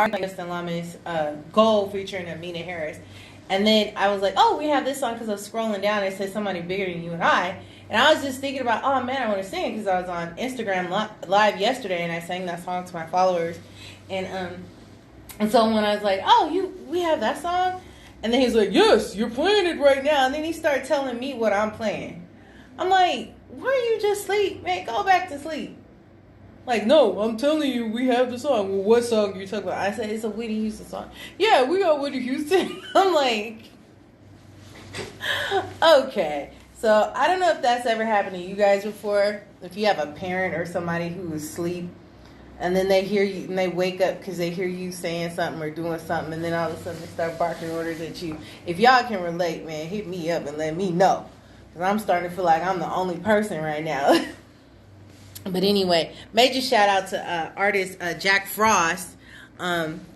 Justin Lamas, Gold featuring Amina Harris. And then I was like, oh, we have this song because I was scrolling down and it said somebody bigger than you and I. And I was just thinking about, oh man, I want to sing it because I was on Instagram live yesterday and I sang that song to my followers. And so when I was like, oh, we have that song? And then he's like, yes, you're playing it right now. And then he started telling me what I'm playing. I'm like, why are you just asleep? Man, go back to sleep. Like, no, I'm telling you, we have the song. Well, what song are you talking about? I said, it's a Whitney Houston song. Yeah, we got Whitney Houston. I'm like, okay. So, I don't know if that's ever happened to you guys before. If you have a parent or somebody who is asleep, and then they hear you, and they wake up because they hear you saying something or doing something, and then all of a sudden they start barking orders at you. If y'all can relate, man, hit me up and let me know. Because I'm starting to feel like I'm the only person right now. But anyway, major shout out to artist Jack Frost.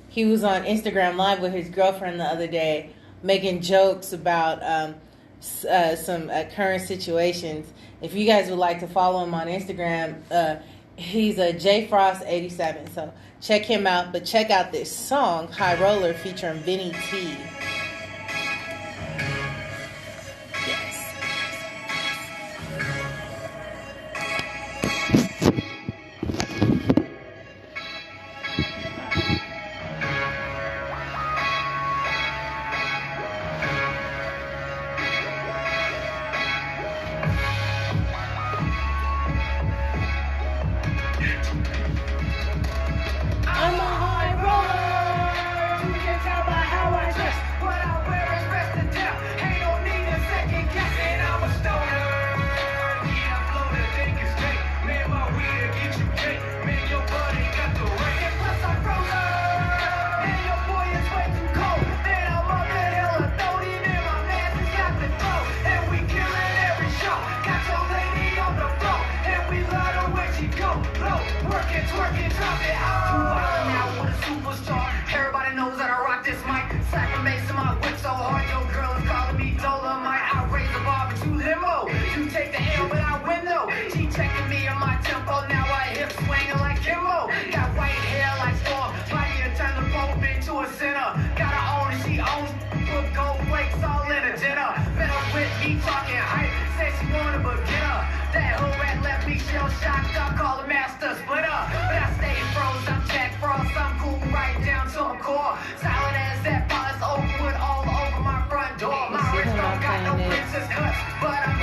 He was on Instagram Live with his girlfriend the other day, making jokes about some current situations. If you guys would like to follow him on Instagram, he's a JFrost87. So check him out. But check out this song, High Roller, featuring Vinny T.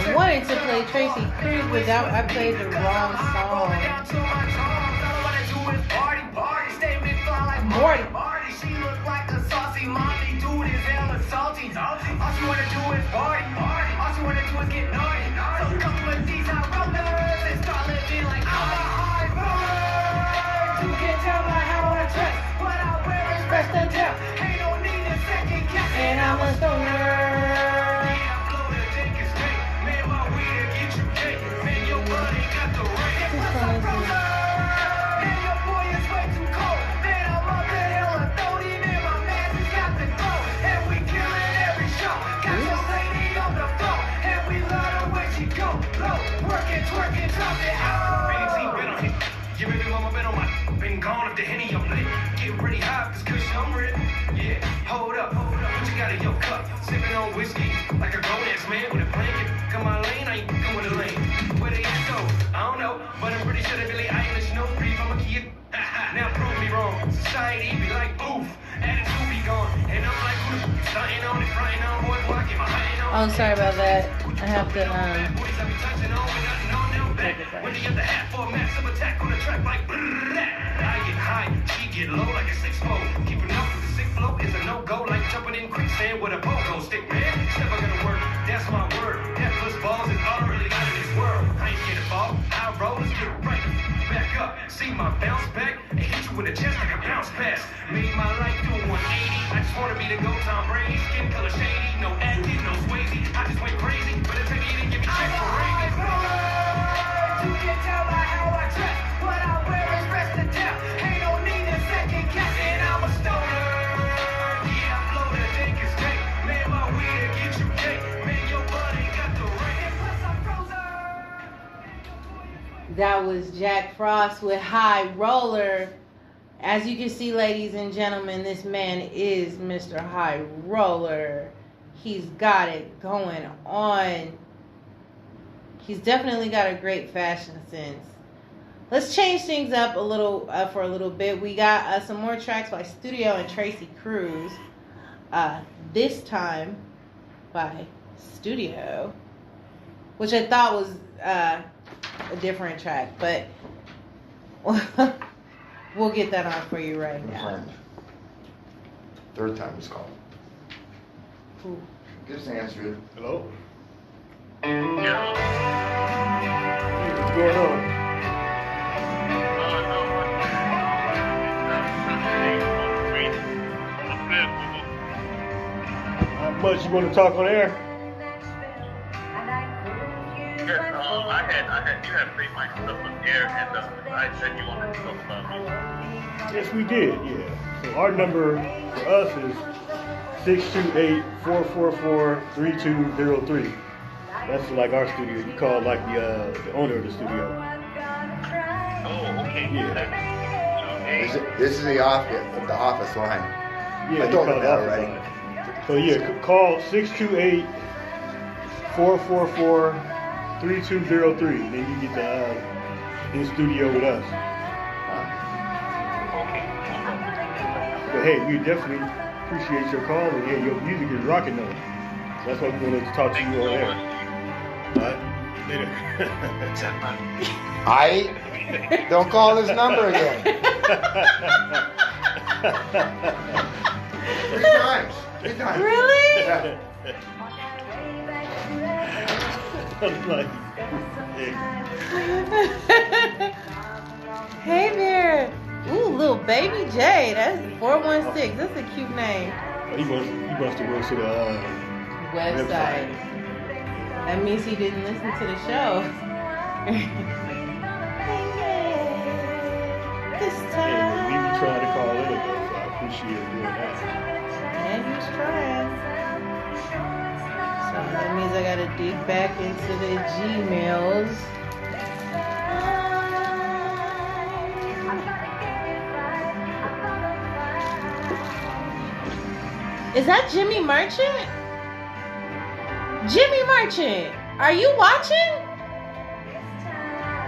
I wanted to play Tracy Cruz, but I played the wrong song. Morty. She look like a saucy mommy, dude is hella salty. All she wanna do is party. All she wanna do is get naughty. So come with these high rollers and start living like I'm a high roller. You can tell by how I dress. What I wear is best in town. Ain't no need to second guess. And I'm a stoner. The Henny up lit, getting pretty hot, cause cushion I'm red. Yeah, hold up, what you got in your cup? Sipping on whiskey, like a grown-ass man with a blanket. Come my lane, I ain't going to lane. Where they at though? I don't know, but I'm pretty sure they really Irish, no beef, I'm a kid. Now prove me wrong, society be like, oof, attitude be gone. And I'm like, starting on it, frying on, boy, I get my high on. Oh, sorry about that. I have to, When the other half for a massive attack on the track like I get high, she get low like a 6'4". Keeping up with the sick flow is a no-go, like jumping in quicksand with a pogo stick, man. It's never gonna work, that's my word. That plus balls is all I really got in this world. I ain't scared to fall, I roll, let's get right back up. See my bounce back and hit you in the chest like a bounce pass. Made my life do a 180. I just wanna be the GOAT, Tom Brady. Skin color shady, no acting, no Swayze. I just went crazy, but it's maybe you didn't give me shit for Reagan. You can tell by how I dress. What I wear is best in town. Ain't no need to second guess. And I'm a stoner. Yeah, I flow to think it's cake. Man, my weed to get you cake. Man, your buddy got the ring. And plus I'm frozen. that was Jack Frost with High Roller. As you can see, ladies and gentlemen, this man is Mr. High Roller. He's got it going on. He's definitely got a great fashion sense. Let's change things up a little for a little bit. We got some more tracks by Studio and Tracy Cruz. This time by Studio, which I thought was a different track, but we'll get that on for you right now. Friend. Third time he's called. Ooh. Just answer it. Hello? Yeah. Hey, what's going on? How much you want to talk on air? Yes, you had played my stuff on air, and I said you wanted to talk about me. Yes, we did, yeah. So our number for us is 628-444-3203. That's like our studio. You call like the owner of the studio. Oh, okay. Yeah. This is the office line. Yeah, I told him that office already. line. So yeah, call 628-444-3203. Then you get in studio with us. But hey, we definitely appreciate your call, and yeah, your music is rocking though. That's why we wanted to talk to you on air. Alright, later. Don't call this number again. 3 times. 3 times. Really? Yeah. I'm like, Hey there. Ooh, little baby J. That's 416. That's a cute name. he must have went to the Website. That means he didn't listen to the show. This Hey, time. we were trying to call in ago, so I appreciate doing that. And he's trying. So that means I gotta dig back into the Gmails. Is that Jimmy Merchant? Jimmy Merchant, are you watching?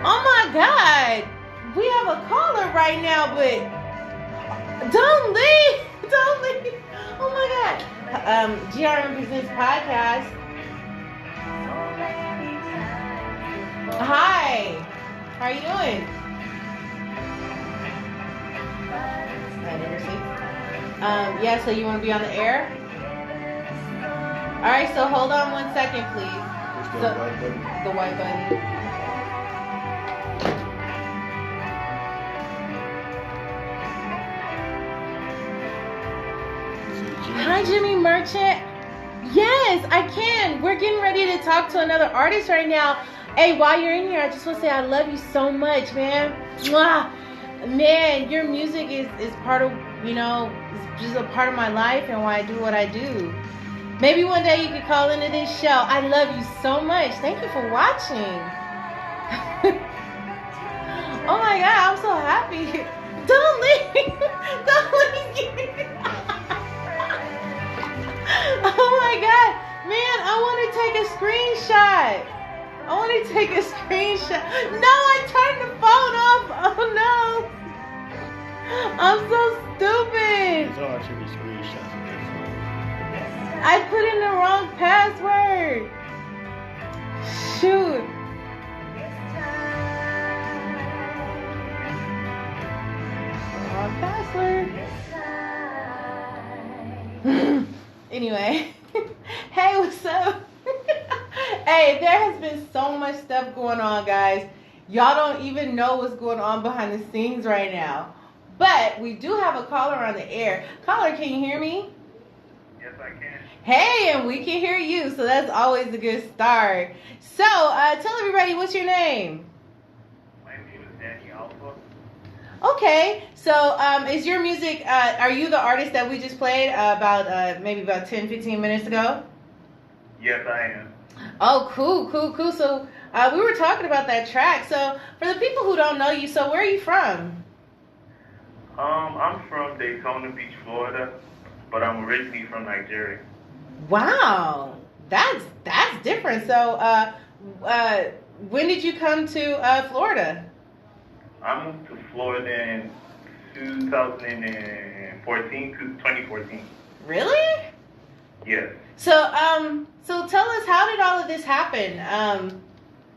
Oh my God. We have a caller right now, but don't leave. Don't leave. Oh my God. GRM Presents Podcast. Hi. How are you doing? I never see. Yeah, so you want to be on the air? All right, so hold on 1 second, please. Push that white button. The white button. Hi, Jimmy Merchant. Yes, I can. We're getting ready to talk to another artist right now. Hey, while you're in here, I just want to say I love you so much, man. Mwah. Man, your music is part of, it's just a part of my life and why I do what I do. Maybe one day you could call into this show. I love you so much. Thank you for watching. Oh my God, I'm so happy. Don't leave. Don't leave. Oh my God. Man, I want to take a screenshot. I want to take a screenshot. No, I turned the phone off. Oh no. I'm so stupid. It's hard to be screenshots of this. I put in the wrong password. Shoot. Wrong password. Anyway. Hey, what's up? Hey, there has been so much stuff going on, guys. Y'all don't even know what's going on behind the scenes right now. But we do have a caller on the air. Caller, can you hear me? Yes, I can. Hey, and we can hear you, so that's always a good start. So, tell everybody, what's your name? My name is Danny Alpha. Okay, so is your music, are you the artist that we just played maybe about 10, 15 minutes ago? Yes, I am. Oh, cool. So, we were talking about that track. So, for the people who don't know you, so where are you from? I'm from Daytona Beach, Florida, but I'm originally from Nigeria. Wow, that's different. So, when did you come to Florida? I moved to Florida in 2014. Really? Yes. So, so tell us, how did all of this happen?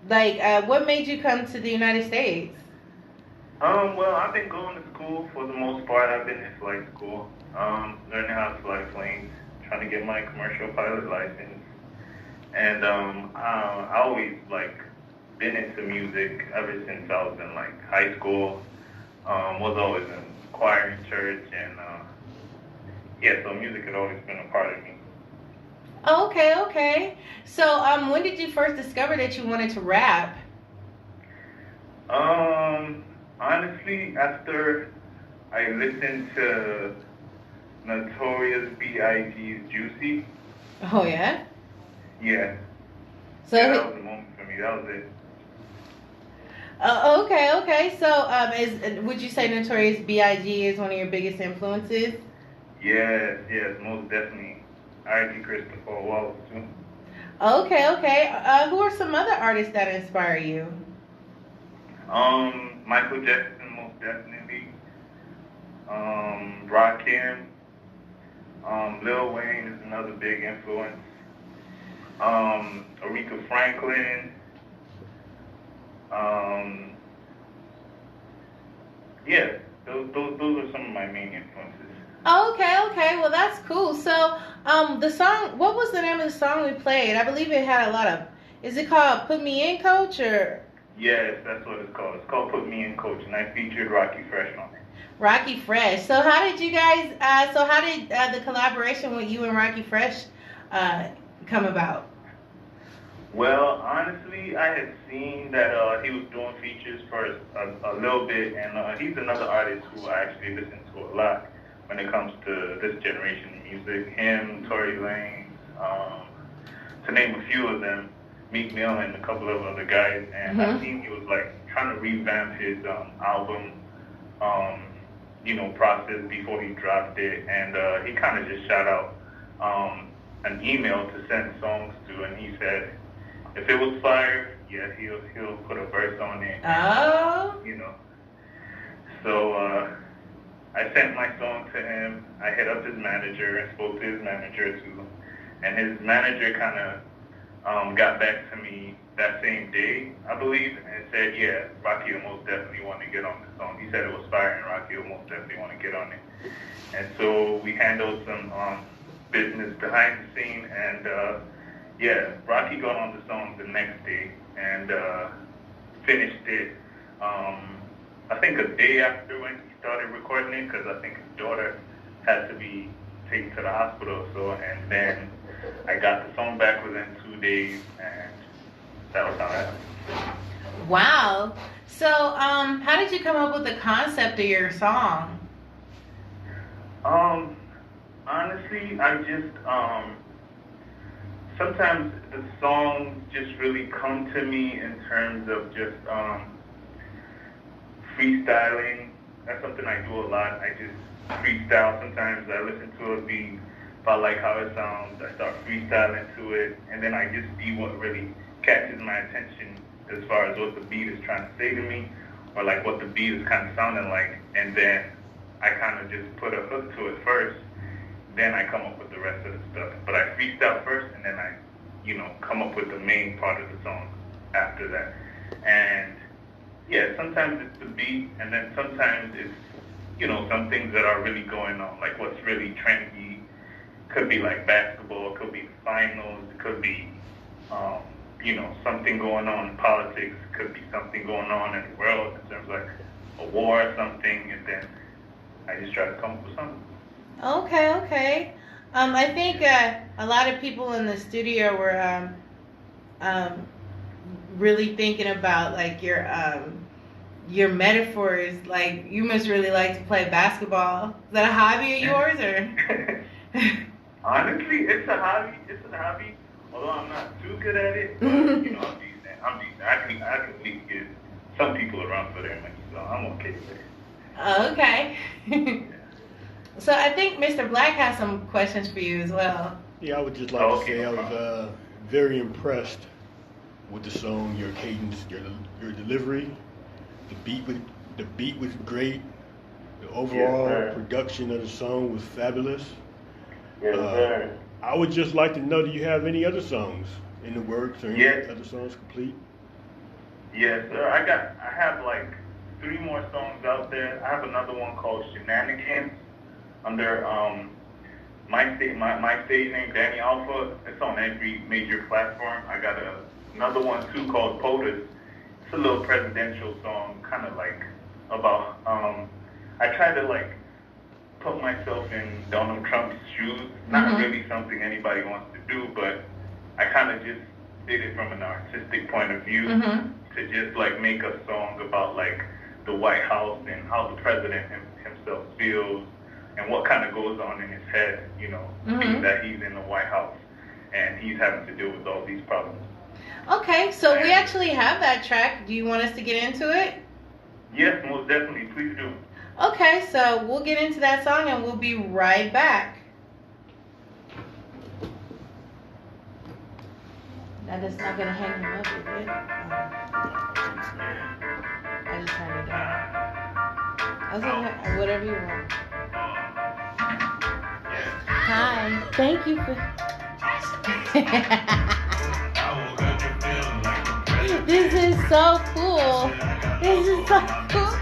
What made you come to the United States? Well, I've been going to school for the most part. I've been in flight school, learning how to fly planes, trying to get my commercial pilot license. And I always been into music ever since I was in high school. Was always in choir in church, and so music had always been a part of me. Oh, okay. So, when did you first discover that you wanted to rap? Honestly, after I listened to Notorious B.I.G.'s Juicy. Oh, yeah? Yeah. So, yeah, that was the moment for me. That was it. Okay. So, would you say Notorious B.I.G. is one of your biggest influences? Yes, most definitely. R.G. Christopher Wallace, too. Okay. Who are some other artists that inspire you? Michael Jackson, most definitely. Rakim. Lil Wayne is another big influence. Aretha Franklin. Those are some of my main influences. Okay. Well, that's cool. So, the song, what was the name of the song we played? I believe it had a lot of, is it called Put Me In, Coach, or? Yes, that's what it's called. It's called Put Me In, Coach, and I featured Rocky Fresh on it. Rocky Fresh. So how did you guys, how did the collaboration with you and Rocky Fresh come about? Well, honestly, I had seen that he was doing features for a little bit, and he's another artist who I actually listen to a lot when it comes to this generation of music. Him, Tory Lanez, to name a few of them, Meek Mill, and a couple of other guys. And I seen he was trying to revamp his album, process before he dropped it, and he kind of just shot out an email to send songs to, and he said if it was fire, yeah, he'll put a verse on it. Oh. So I sent my song to him. I hit up his manager and spoke to his manager too, and his manager kind of got back to me that same day, I believe, and said, yeah, Rocky will most definitely want to get on the song. He said it was fire, and Rocky will most definitely want to get on it. And so we handled some business behind the scene, and Rocky got on the song the next day and finished it, I think a day after when he started recording it, because I think his daughter had to be taken to the hospital. And then I got the song back within 2 days, and that was how it happened. Wow. So, how did you come up with the concept of your song? Honestly, I just, sometimes the songs just really come to me in terms of just freestyling. That's something I do a lot. I just freestyle. Sometimes I listen to a beat. If I like how it sounds, I start freestyling to it, and then I just see what really catches my attention as far as what the beat is trying to say to me, or what the beat is kind of sounding like, and then I kind of just put a hook to it first, then I come up with the rest of the stuff. But I freestyle first, and then I, come up with the main part of the song after that. And yeah, sometimes it's the beat, and then sometimes it's, some things that are really going on, like what's really trendy. Could be basketball, it could be finals, it could be, something going on in politics, it could be something going on in the world in terms of a war or something, and then I just try to come up with something. Okay. I think a lot of people in the studio were really thinking about your metaphors. You must really like to play basketball. Is that a hobby of yours, or? Honestly, it's a hobby. Although I'm not too good at it, but I'm decent. I can at least get some people around for their money, so I'm okay with it. Okay. So I think Mr. Black has some questions for you as well. Yeah, I would just like to say I was very impressed with the song, your cadence, your delivery. The beat was great. The overall production of the song was fabulous. Yes, sir. I would just like to know, do you have any other songs in the works or any other songs complete? Yes, sir. I have like 3 more songs out there. I have another one called Shenanigans under my stage name, Danny Alpha. It's on every major platform. I got another one too called POTUS. It's a little presidential song, kind of like about. I try to like put myself in Donald Trump's shoes. Not really something anybody wants to do, but I kind of just did it from an artistic point of view to just like make a song about like the White House and how the president himself feels and what kind of goes on in his head, you know, being that he's in the White House and he's having to deal with all these problems. Okay, so we actually have that track. Do you want us to get into it? Yes, most definitely. Please do. Okay, so we'll get into that song and we'll be right back. Now that's not gonna hang him up, is it? I just turned it down. I was like, whatever you want. Hi, thank you for. This is so cool. This is so cool.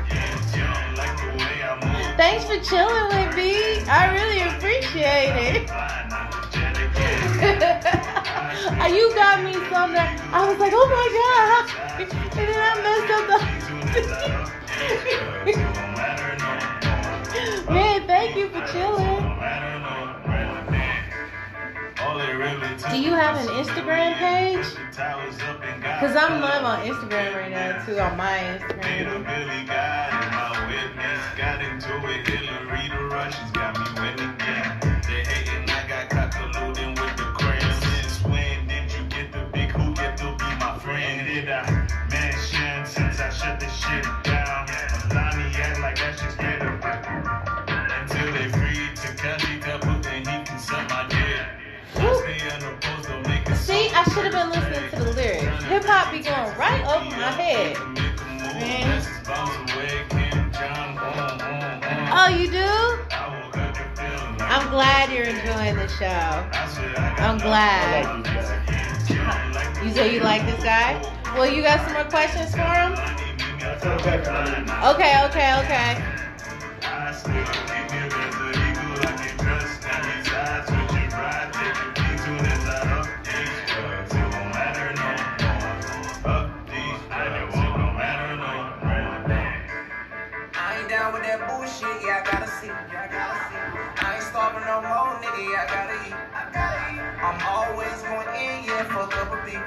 Thanks for chilling with me. I really appreciate it. You got me something. I was like, oh my God. And then I messed up the. Man, thank you for chilling. Do you have an Instagram page? Because I'm live on Instagram right now, too, on my Instagram. See, I should have been listening to the lyrics. Hip hop be going right over my head. Man. Oh, you do? I'm glad you're enjoying the show. I'm glad. You say you like this guy? Well, you got some more questions for him? Okay. Yeah, I gotta see. I ain't starving no more, nigga. Yeah, I gotta eat. I'm always going in, yeah, fuck up a beat.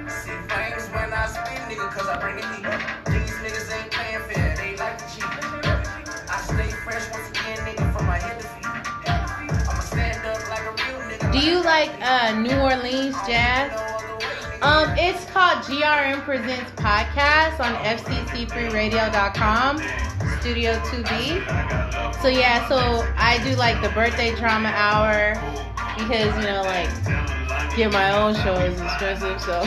See flames when I spin, nigga, cause I bring the heat. These niggas ain't playing fair, they like to cheat. I stay fresh once again, nigga, from my head to feet. I'ma stand up like a real nigga. Do you like New Orleans jazz? It's called GRM Presents Podcast on FCC3Radio.com. Studio 2B. So yeah, so I do like the birthday drama hour because, you know, like get my own show is expensive, so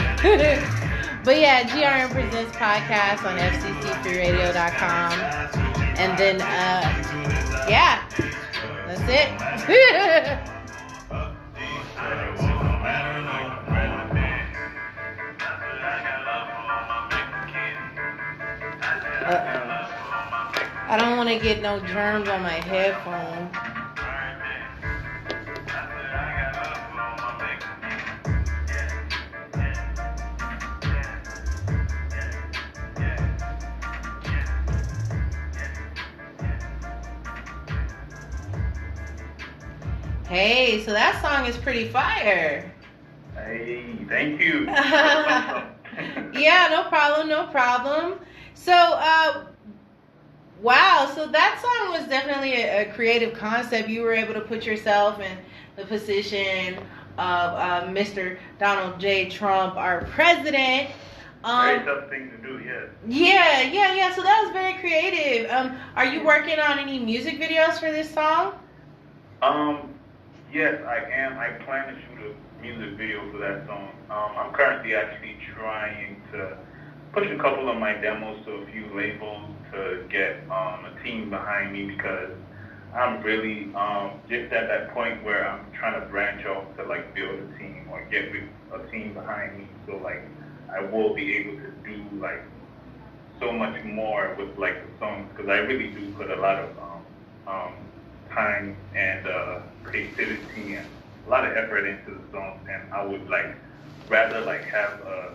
but yeah, GRM Presents Podcast on FCC3Radio.com. And then yeah, that's it. I don't want to get no germs on my headphone. Hey, so that song is pretty fire. Hey, thank you. Yeah, no problem. So, wow, so that song was definitely a creative concept. You were able to put yourself in the position of Mr. Donald J. Trump, our president. Very tough thing to do, yes. Yeah. So that was very creative. Are you working on any music videos for this song? Yes, I am. I plan to shoot a music video for that song. I'm currently actually trying to push a couple of my demos to a few labels to get a team behind me, because I'm really just at that point where I'm trying to branch off to like build a team or get a team behind me, so like I will be able to do like so much more with like the songs, because I really do put a lot of time and creativity and a lot of effort into the songs, and I would like rather like have a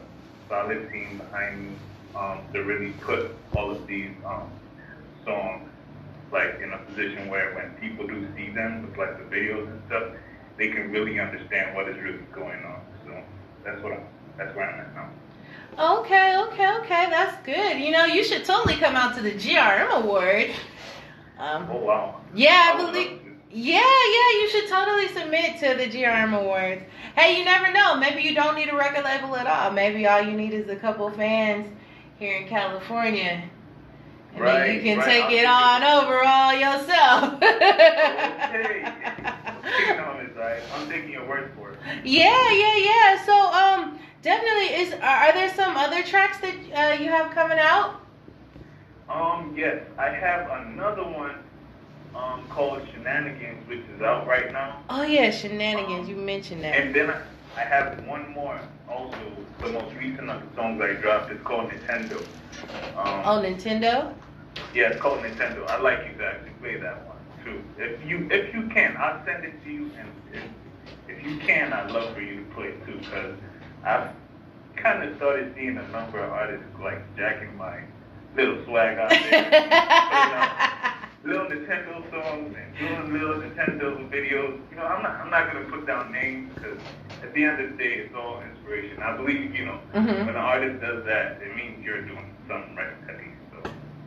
solid team behind me to really put all of these songs like in a position where when people do see them with like the videos and stuff, they can really understand what is really going on. So that's where I'm at now. Okay. That's good. You know, you should totally come out to the GRM Award. Oh wow. Yeah, I believe. Yeah, you should totally submit to the GRM Awards. Hey, you never know. Maybe you don't need a record label at all. Maybe all you need is a couple fans here in California. And then you can take it on over all yourself. Okay. I'm taking your word for it. Yeah. So, definitely are there some other tracks that you have coming out? Yes, I have another one called Shenanigans, which is out right now. Oh yeah, Shenanigans. You mentioned that. And then I have one more also, the most recent of the songs I dropped is called Nintendo. Nintendo? Yeah, it's called Nintendo. I'd like you to actually play that one too. If you can, I'll send it to you, and if you can, I'd love for you to play it too, because I've kind of started seeing a number of artists like jacking my little swag out there. Little Nintendo songs and doing little Nintendo videos. You know, I'm not gonna put down names, because at the end of the day, it's all inspiration. I believe, you know, when an artist does that, it means you're doing something right at least. So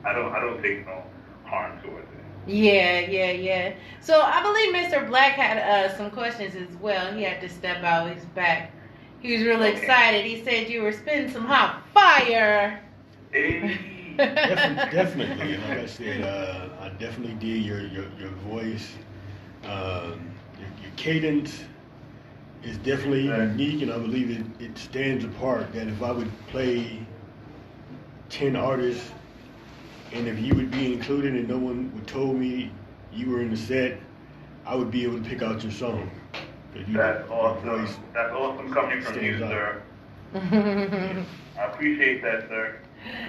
I don't take no harm towards it. Yeah. So I believe Mr. Black had some questions as well. He had to step out. He's back. He was really excited. He said you were spitting some hot fire. Hey. Definitely. And like I said, I definitely did your voice. Your cadence is definitely unique, and I believe it stands apart. That if I would play 10 artists, and if you would be included and no one would told me you were in the set, I would be able to pick out your song. That's awesome. That's awesome coming from you, sir. I appreciate that, sir.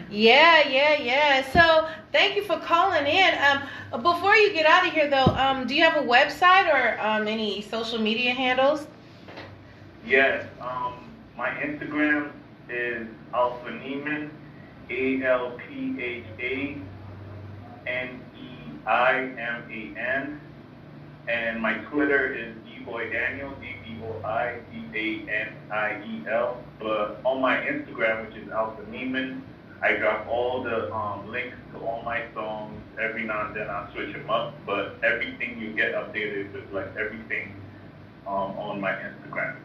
Yeah. So thank you for calling in. Before you get out of here, though, do you have a website or any social media handles? Yes. My Instagram is Alpha Neiman, ALPHANEIMAN, and my Twitter is DBoyDaniel, DBoyDaniel. But on my Instagram, which is Alpha Neiman, I drop all the links to all my songs. Every now and then I'll switch them up, but everything you get updated with like everything on my Instagram.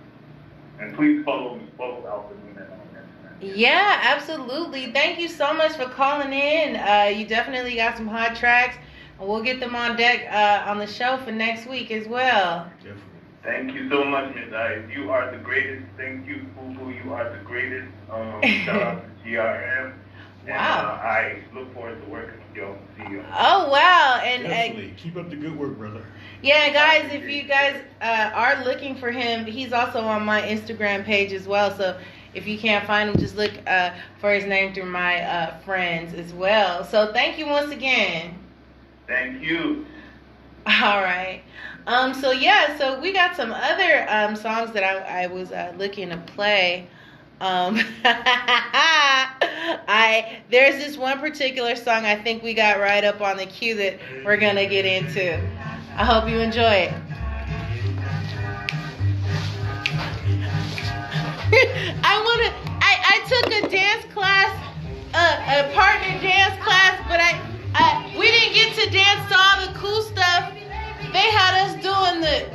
And please follow Alpha Neiman on Instagram. Yeah, absolutely. Thank you so much for calling in. You definitely got some hot tracks, and we'll get them on deck on the show for next week as well. Definitely. Thank you so much, Ms. Ice. You are the greatest. Thank you, Fubu. You are the greatest. Shout out to GRM. And, Wow. I look forward to working with y'all. See you. Oh, wow. And Definitely. Keep up the good work, brother. yeah, guys, if you guys are looking for him, he's also on my Instagram page as well. So if you can't find him, just look for his name through my friends as well. So thank you once again. Thank you. All right. So we got some other songs that I was looking to play. There's this one particular song I think we got right up on the queue that we're gonna get into. I hope you enjoy it. I took a dance class, a partner dance class, but we didn't get to dance to all the cool stuff. They had us doing the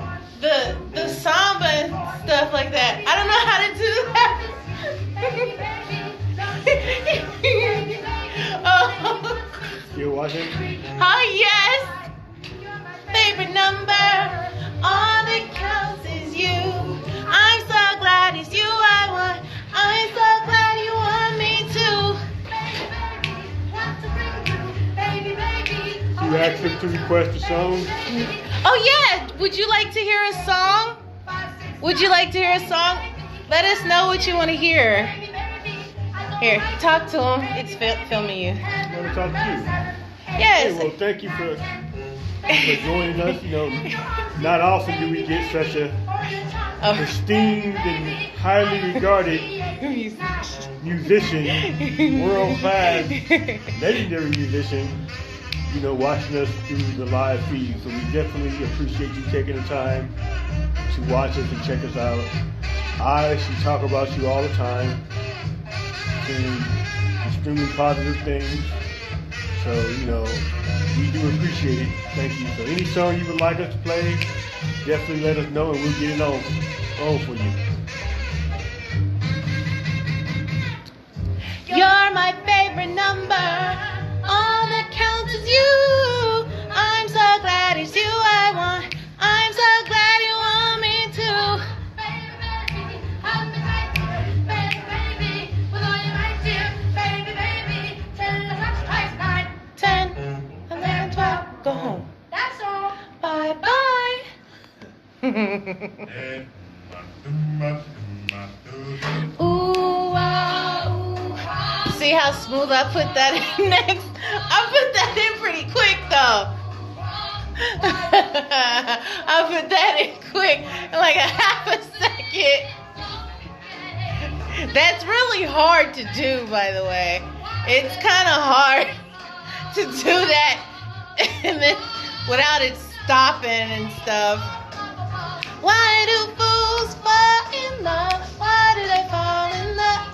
samba and stuff like that. I don't know how to do that. watch it? Oh, yes. Favorite number. All that counts is you. I'm so glad it's you I want. I'm so glad you want me too. You asked them to request a song. Oh, yeah. Would you like to hear a song? Would you like to hear a song? Let us know what you want to hear. Here, talk to him. It's filming you. I want to talk to you. Yes. Hey, well, thank you for joining us. You know, not often do we get such a esteemed and highly regarded musician, world-class, legendary musician, you know, watching us through the live feed. So we definitely appreciate you taking the time to watch us and check us out. I actually talk about you all the time, saying extremely positive things. So, you know, we do appreciate it. Thank you. So any song you would like us to play, definitely let us know and we'll get it on for you. You're my favorite number. All that counts is you. I'm so glad it's you I want. I'm so glad you want me too. 10, 11, 12, go home. That's all. Bye bye. Ooh, ah, ooh. See how smooth I put that in next? I put that in pretty quick though. I put that in quick, in like a half a second. That's really hard to do, by the way. It's kind of hard to do that and then without it stopping and stuff. Why do fools fall in love? Why do they fall in love?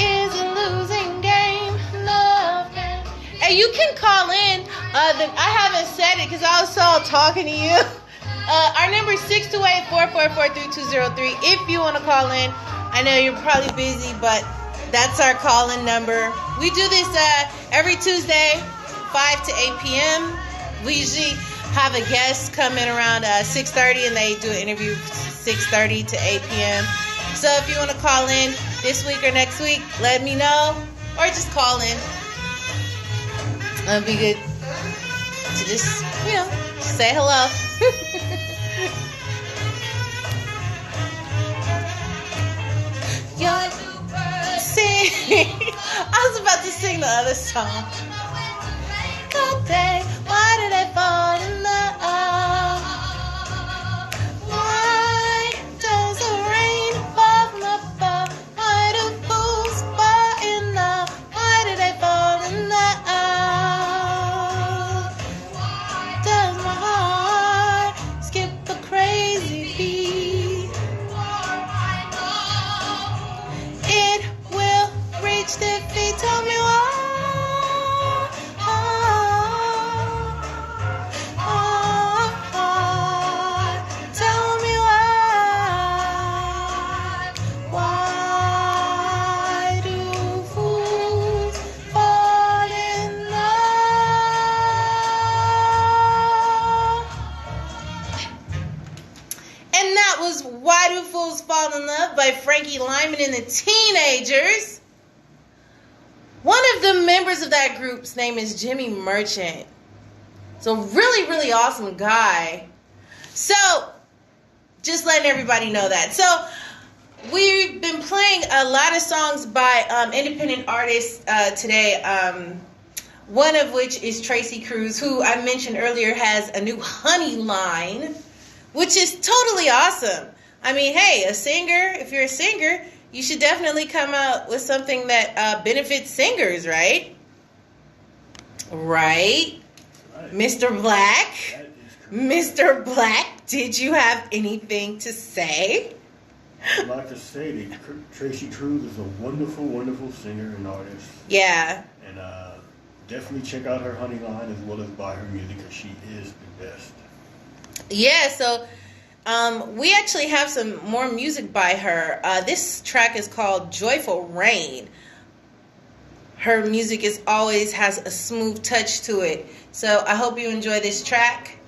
Is a losing game. Love. Hey, you can call in. I haven't said it because I was all talking to you. Our number is 628-444-3203 if you want to call in. I know you're probably busy, but that's our call-in number. We do this every Tuesday, 5 to 8 p.m. We usually have a guest come in around 6:30, and they do an interview 6:30 to 8 p.m. So if you want to call in this week or next week, let me know, or just call in. It'll be good to just, you know, say hello. You're sing. I was about to sing the other song. Good day, why did I fall in love? Why does the rain fall from above? Why do fools fall in love? Why did I fall in love? Does my heart skip a crazy beat? It will reach their feet. Tell me why. Tell me why. Why do fools fall in love? And that was Why Do Fools Fall in Love by Frankie Lyman and the Teenagers. One of the members of that group's name is Jimmy Merchant. So really, really awesome guy. So, just letting everybody know that. So, we've been playing a lot of songs by independent artists today. One of which is Tracy Cruz, who I mentioned earlier has a new honey line, which is totally awesome. I mean, hey, a singer, if you're a singer, you should definitely come out with something that benefits singers, right? Right? Mr. Black? Mr. Black, did you have anything to say? I'd like to say that Tracy Cruz is a wonderful, wonderful singer and artist. Yeah. And definitely check out her honey line as well as buy her music because she is the best. Yeah, so we actually have some more music by her. This track is called Joyful Rain. her music is always has a smooth touch to it. So I hope you enjoy this track.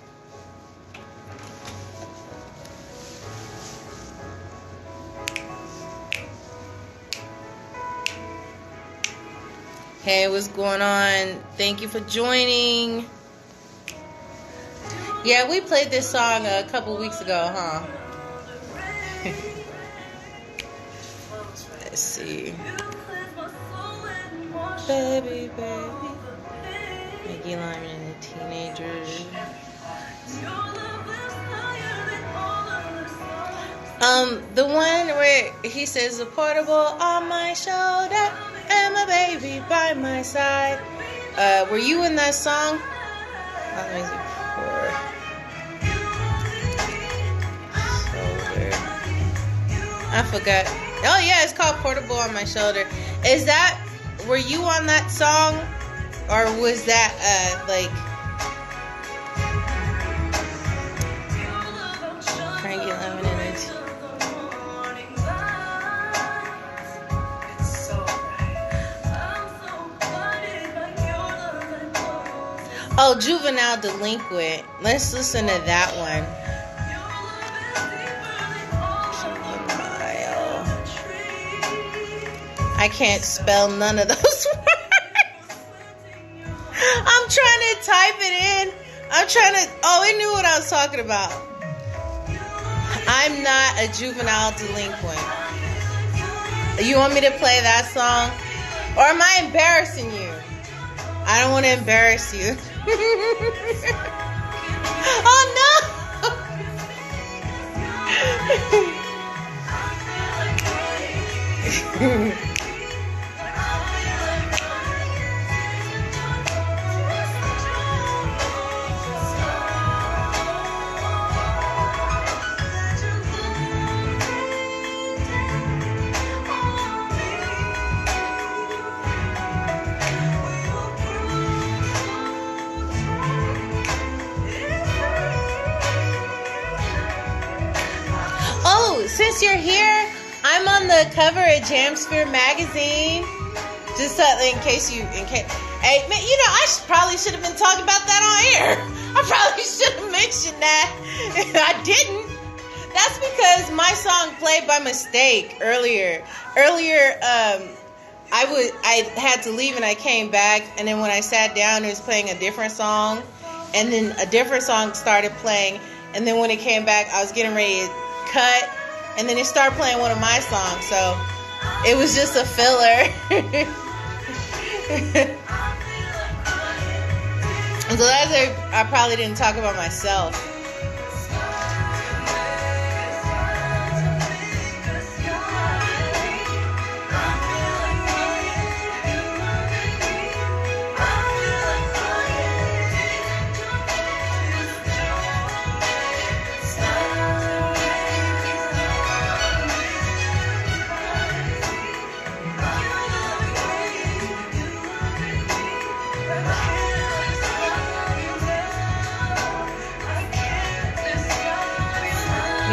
Hey, what's going on? Thank you for joining. Yeah, we played this song a couple weeks ago, huh? Let's see. Baby, baby. Maggie Lyman and the Teenagers. The one where he says, "A portable on my shoulder and my baby by my side." Were you in that song? Let me see. I forgot. Oh yeah, it's called "Portable on My Shoulder." Is that? Were you on that song, or was that like? Frankie Lemon and it. Oh, Juvenile Delinquent. Let's listen to that one. I can't spell none of those words. I'm trying to type it in. Oh, I knew what I was talking about. I'm not a juvenile delinquent. You want me to play that song? Or am I embarrassing you? I don't want to embarrass you. Oh no! Since you're here, I'm on the cover of Jamsphere magazine. Just in case. Hey, man, probably should have been talking about that on air. I probably should have mentioned that. I didn't. That's because my song played by mistake earlier. I had to leave and I came back, and then when I sat down, it was playing a different song, and then a different song started playing, and then when it came back, I was getting ready to cut. And then it started playing one of my songs, so it was just a filler. I'm glad I probably didn't talk about myself.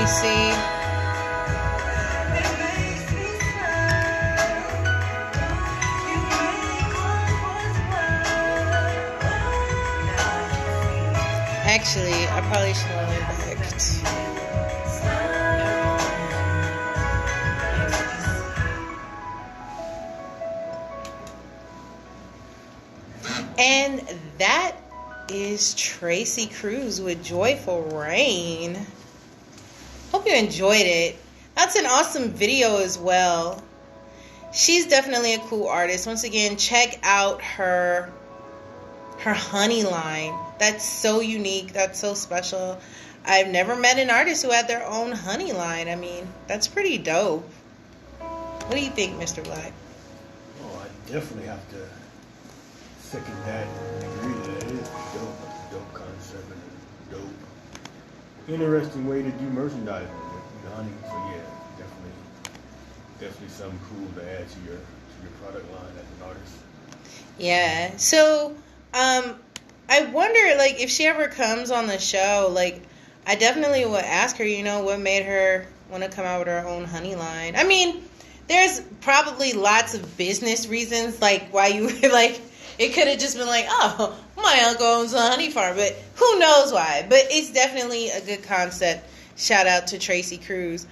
See. Actually, I probably should have went back. And that is Tracy Cruz with Joyful Rain. Hope you enjoyed it. That's an awesome video as well. She's definitely a cool artist. Once again, check out her honey line. That's so unique. That's so special. I've never met an artist who had their own honey line. I mean, that's pretty dope. What do you think, Mr. Black? Oh, I definitely have to second that and agree that it is dope. It's a dope concept and a dope, interesting way to do merchandising with honey. So yeah, definitely something cool to add to your product line as an artist. Yeah. So, I wonder, like, if she ever comes on the show, like, I definitely would ask her, what made her want to come out with her own honey line. I mean, there's probably lots of business reasons, like why you like. It could have just been like, oh, my uncle owns a honey farm, but who knows why? But it's definitely a good concept. Shout out to Tracy Cruz.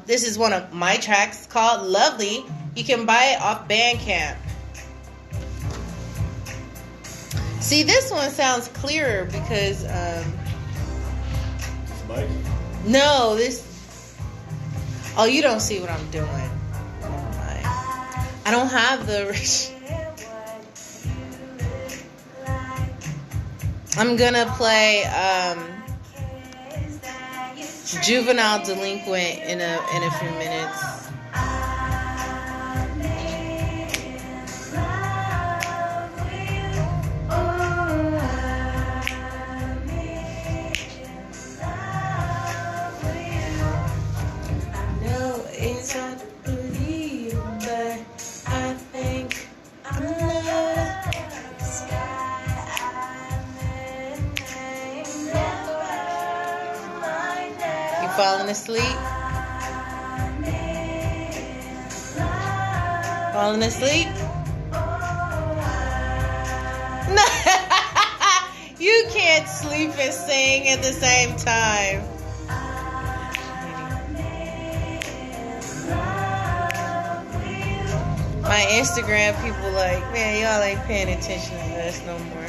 This is one of my tracks called Lovely. You can buy it off Bandcamp. See, this one sounds clearer because no, this. Oh, you don't see what I'm doing. Never mind. I don't have the. I'm gonna play Juvenile Delinquent in a few minutes. Falling asleep? Falling asleep? No. You can't sleep and sing at the same time. My Instagram people like, man, y'all ain't paying attention to us no more.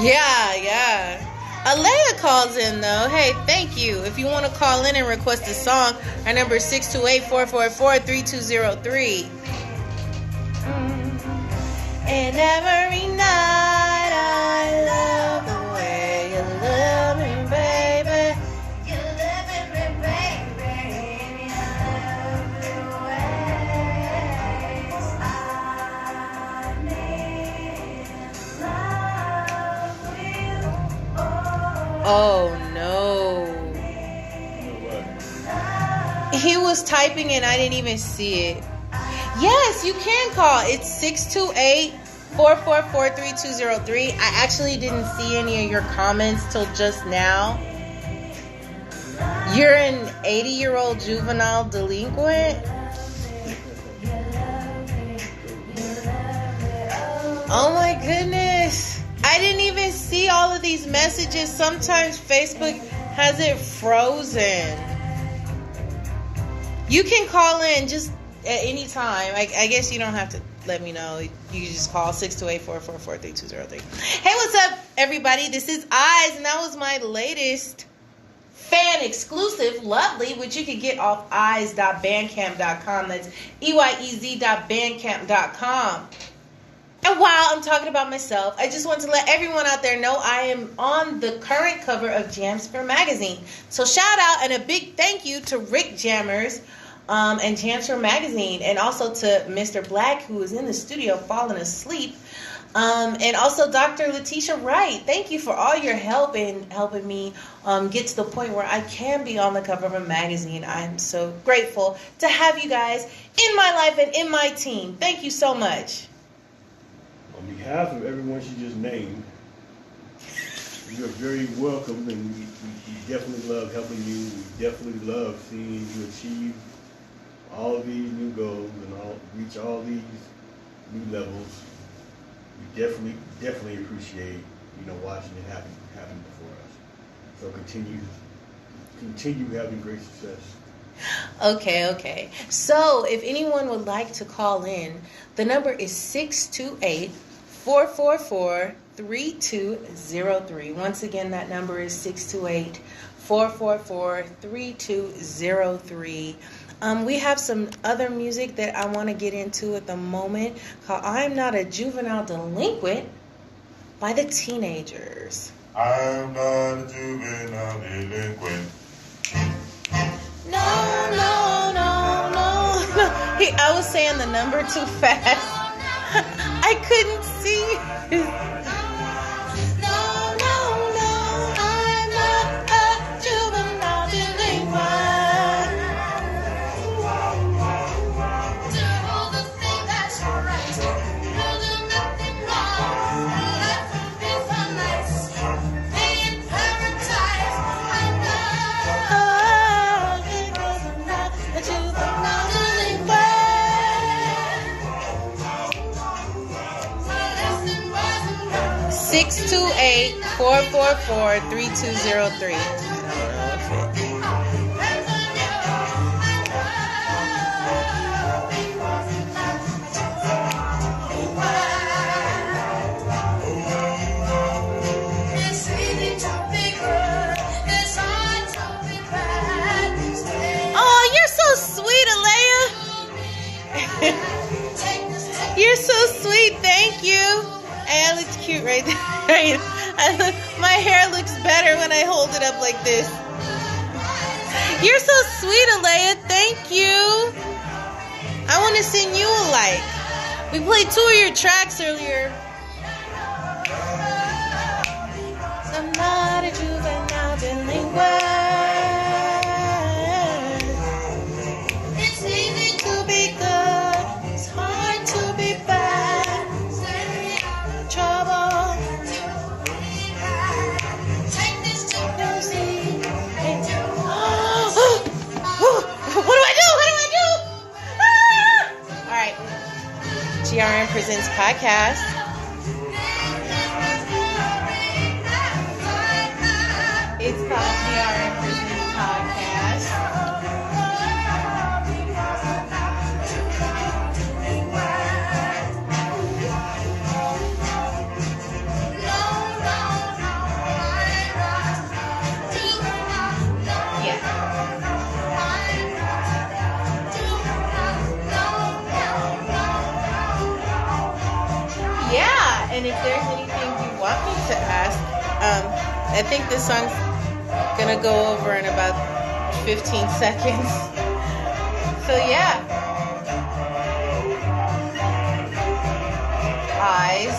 Yeah. Alea calls in though. Hey, thank you. If you want to call in and request a song, our number is 628-444-3203. And every night I love the way you love me, baby. You love me, baby. You love the ways I need love with. Oh no. He was typing and I didn't even see it. Yes, you can call. It's 628-444-3203. I actually didn't see any of your comments till just now. You're an 80-year-old juvenile delinquent? Oh my goodness. I didn't even see all of these messages. Sometimes Facebook has it frozen. You can call in just at any time. I guess you don't have to let me know. You can just call 628-444-3203. Hey, what's up, everybody? This is Eyes, and that was my latest fan exclusive, Lovely, which you can get off eyes.bandcamp.com. That's EYEZ.bandcamp.com. And while I'm talking about myself, I just want to let everyone out there know I am on the current cover of Jamsphere magazine. So shout out and a big thank you to Rick Jammers and Jamsphere magazine, and also to Mr. Black, who is in the studio falling asleep, and also Dr. Letitia Wright. Thank you for all your help in helping me get to the point where I can be on the cover of a magazine. I'm so grateful to have you guys in my life and in my team. Thank you so much. On behalf of everyone she just named, you are very welcome, and we definitely love helping you. We definitely love seeing you achieve all of these new goals and reach all these new levels. We definitely appreciate, watching it happen before us. So continue having great success. Okay. So if anyone would like to call in, the number is 628-444-3203. Once again, that number is 628-444-3203. We have some other music that I want to get into at the moment called I'm Not a Juvenile Delinquent by the Teenagers. I'm not a juvenile delinquent. No. I was saying the number too fast. I couldn't see. No, I'm not a juvenile delinquent. Do all the things that's right. You'll do nothing wrong. Life will be so nice. Be in paradise. I'm not 628-444-3203. Oh, you're so sweet, Alea. You're so sweet. Thank you. And that looks cute right there. My hair looks better when I hold it up like this. You're so sweet, Alea. Thank you. I want to send you a like. We played 2 of your tracks earlier. I'm not a juvenile delinquent. It's easy to be good. It's hard to be bad. Trouble. Take this to the sea. What do I do? All right. GRN Presents Podcast. It's called GRN Presents Podcast. Yeah, and if there's anything you want me to ask, I think this song's gonna go over in about 15 seconds. So yeah. Eyes.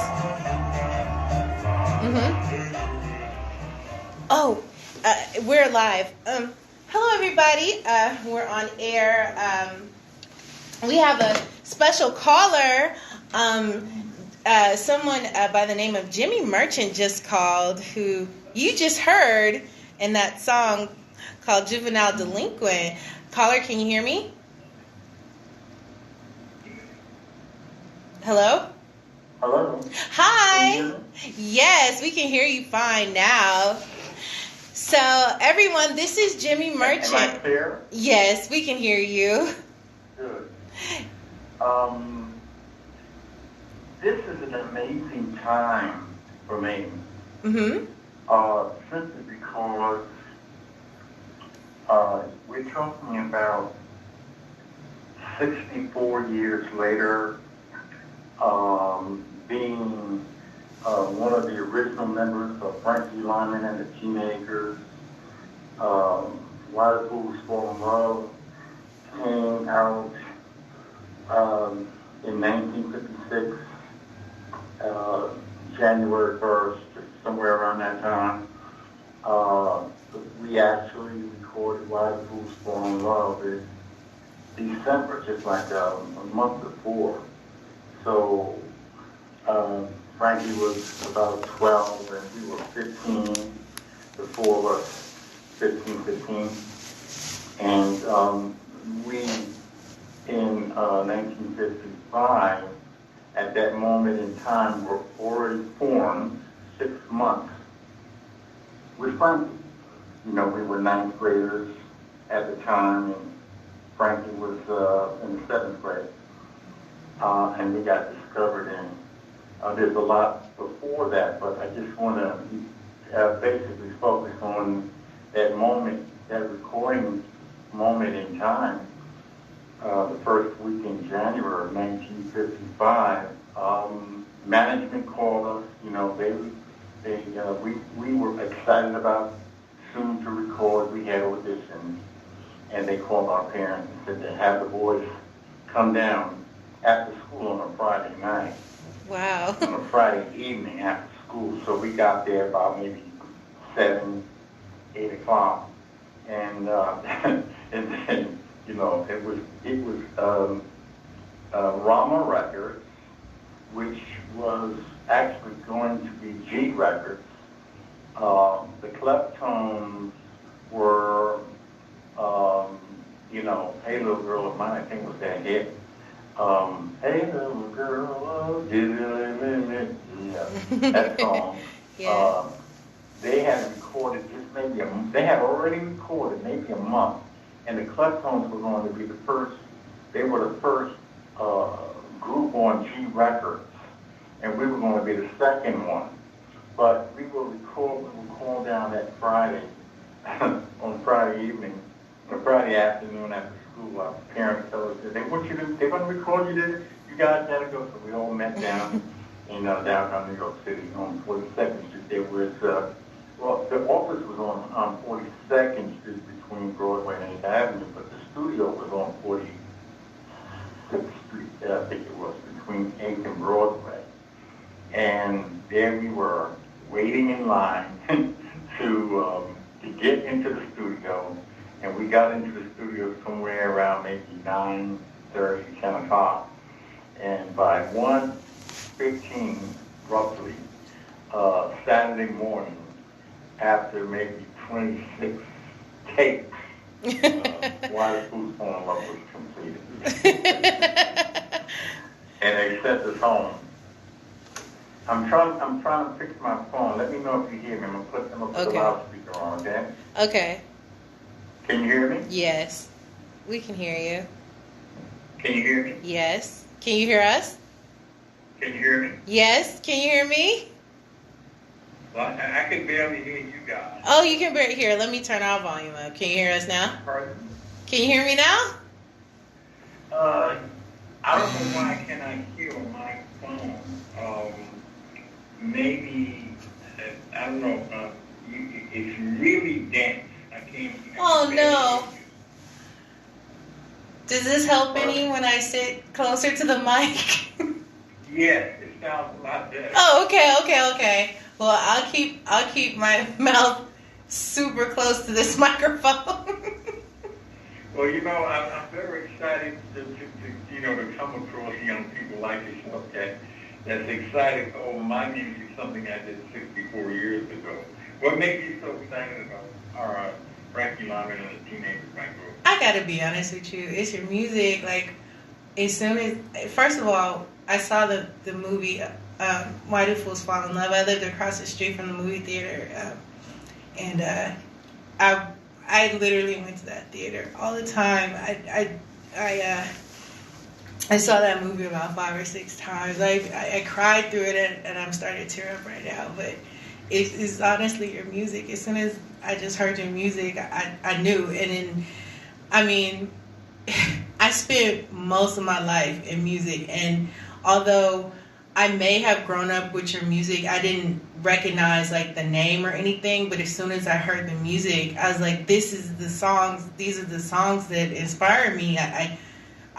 Oh, we're live. Hello everybody. We're on air. We have a special caller. Someone by the name of Jimmy Merchant just called, who you just heard in that song called Juvenile Delinquent. Caller, can you hear me? Hello? Hello? Hi. Yes, we can hear you fine now. So, everyone, this is Jimmy Merchant. Am I clear? Yes, we can hear you. Good. This is an amazing time for me. Mm-hmm. Simply because we're talking about 64 years later, being one of the original members of Frankie Lymon and the Teenagers. Why the Fools Fall in Love came out in 1956, January 1st, somewhere around that time. We actually recorded Why the Fools Fall in Love in December, just like a month before. So Frankie was about 12 and we were 15, the four of us, 15. And we, in 1955, at that moment in time, were already formed 6 months with Frankie. You know, we were 9th graders at the time, and Frankie was in the 7th grade. And we got discovered in. There's a lot before that, but I just want to basically focus on that moment, that recording moment in time. The first week in January of 1955, management called us. You know, we were excited about soon to record. We had auditions, and they called our parents and said to have the boys come down after school on a Friday night. Wow. On a Friday evening after school. So we got there about maybe 7, 8 o'clock, and and then, you know, it was Rama Records, which was actually going to be G Records. The Kleptones were, you know, Hey Little Girl of Mine, I think was that hit. Hey little girl, do you really limit. Yeah, that song. Yeah. They had recorded just they had already recorded maybe a month, and the Kleptones were going to be the first. They were the first group on G Records, and we were going to be the second one. But we were called down that Friday, on Friday evening, or Friday afternoon after school. Our parents told us that they're going to record you there. You guys got to go. So we all met down in downtown New York City on 42nd Street. There was, the office was on 42nd Street between Broadway and 8th Avenue, but the studio was on 46th Street, I think it was, between 8th and Broadway. And there we were, waiting in line to get into the studio, and we got into the studio somewhere around maybe 9:30, 10 o'clock. And by 1:15, roughly, Saturday morning, after maybe 26 takes, Why the Fools Fall in Love was completed. And they sent us home. I'm trying to fix my phone. Let me know if you hear me. I'm gonna put the loudspeaker on, okay? Okay. Can you hear me? Yes. We can hear you. Can you hear me? Yes. Can you hear us? Can you hear me? Yes. Can you hear me? Well, I can barely hear you guys. Oh, you can barely hear. Let me turn our volume up. Can you hear us now? Pardon? Can you hear me now? I don't know why I cannot hear on my phone. Maybe, I don't know, it's really dense. I can't. Oh, no. Does this help any when I sit closer to the mic? Yes, it sounds a lot better. Oh, okay. Well, I'll keep my mouth super close to this microphone. Well, I'm very excited to come across young people like yourself that's excited over my music, something I did 64 years ago. What makes you so excited about our Frankie Lymon and the Teenagers by Group? I gotta be honest with you. It's your music. Like, as soon as, first of all, I saw the movie Why Do Fools Fall in Love. I lived across the street from the movie theater, and I literally went to that theater all the time. I saw that movie about 5 or 6 times. I cried through it, and I'm starting to tear up right now. But it's honestly your music. As soon as I just heard your music, I knew. And then, I mean, I spent most of my life in music, and although I may have grown up with your music, I didn't recognize like the name or anything, but as soon as I heard the music, I was like, these are the songs that inspire me.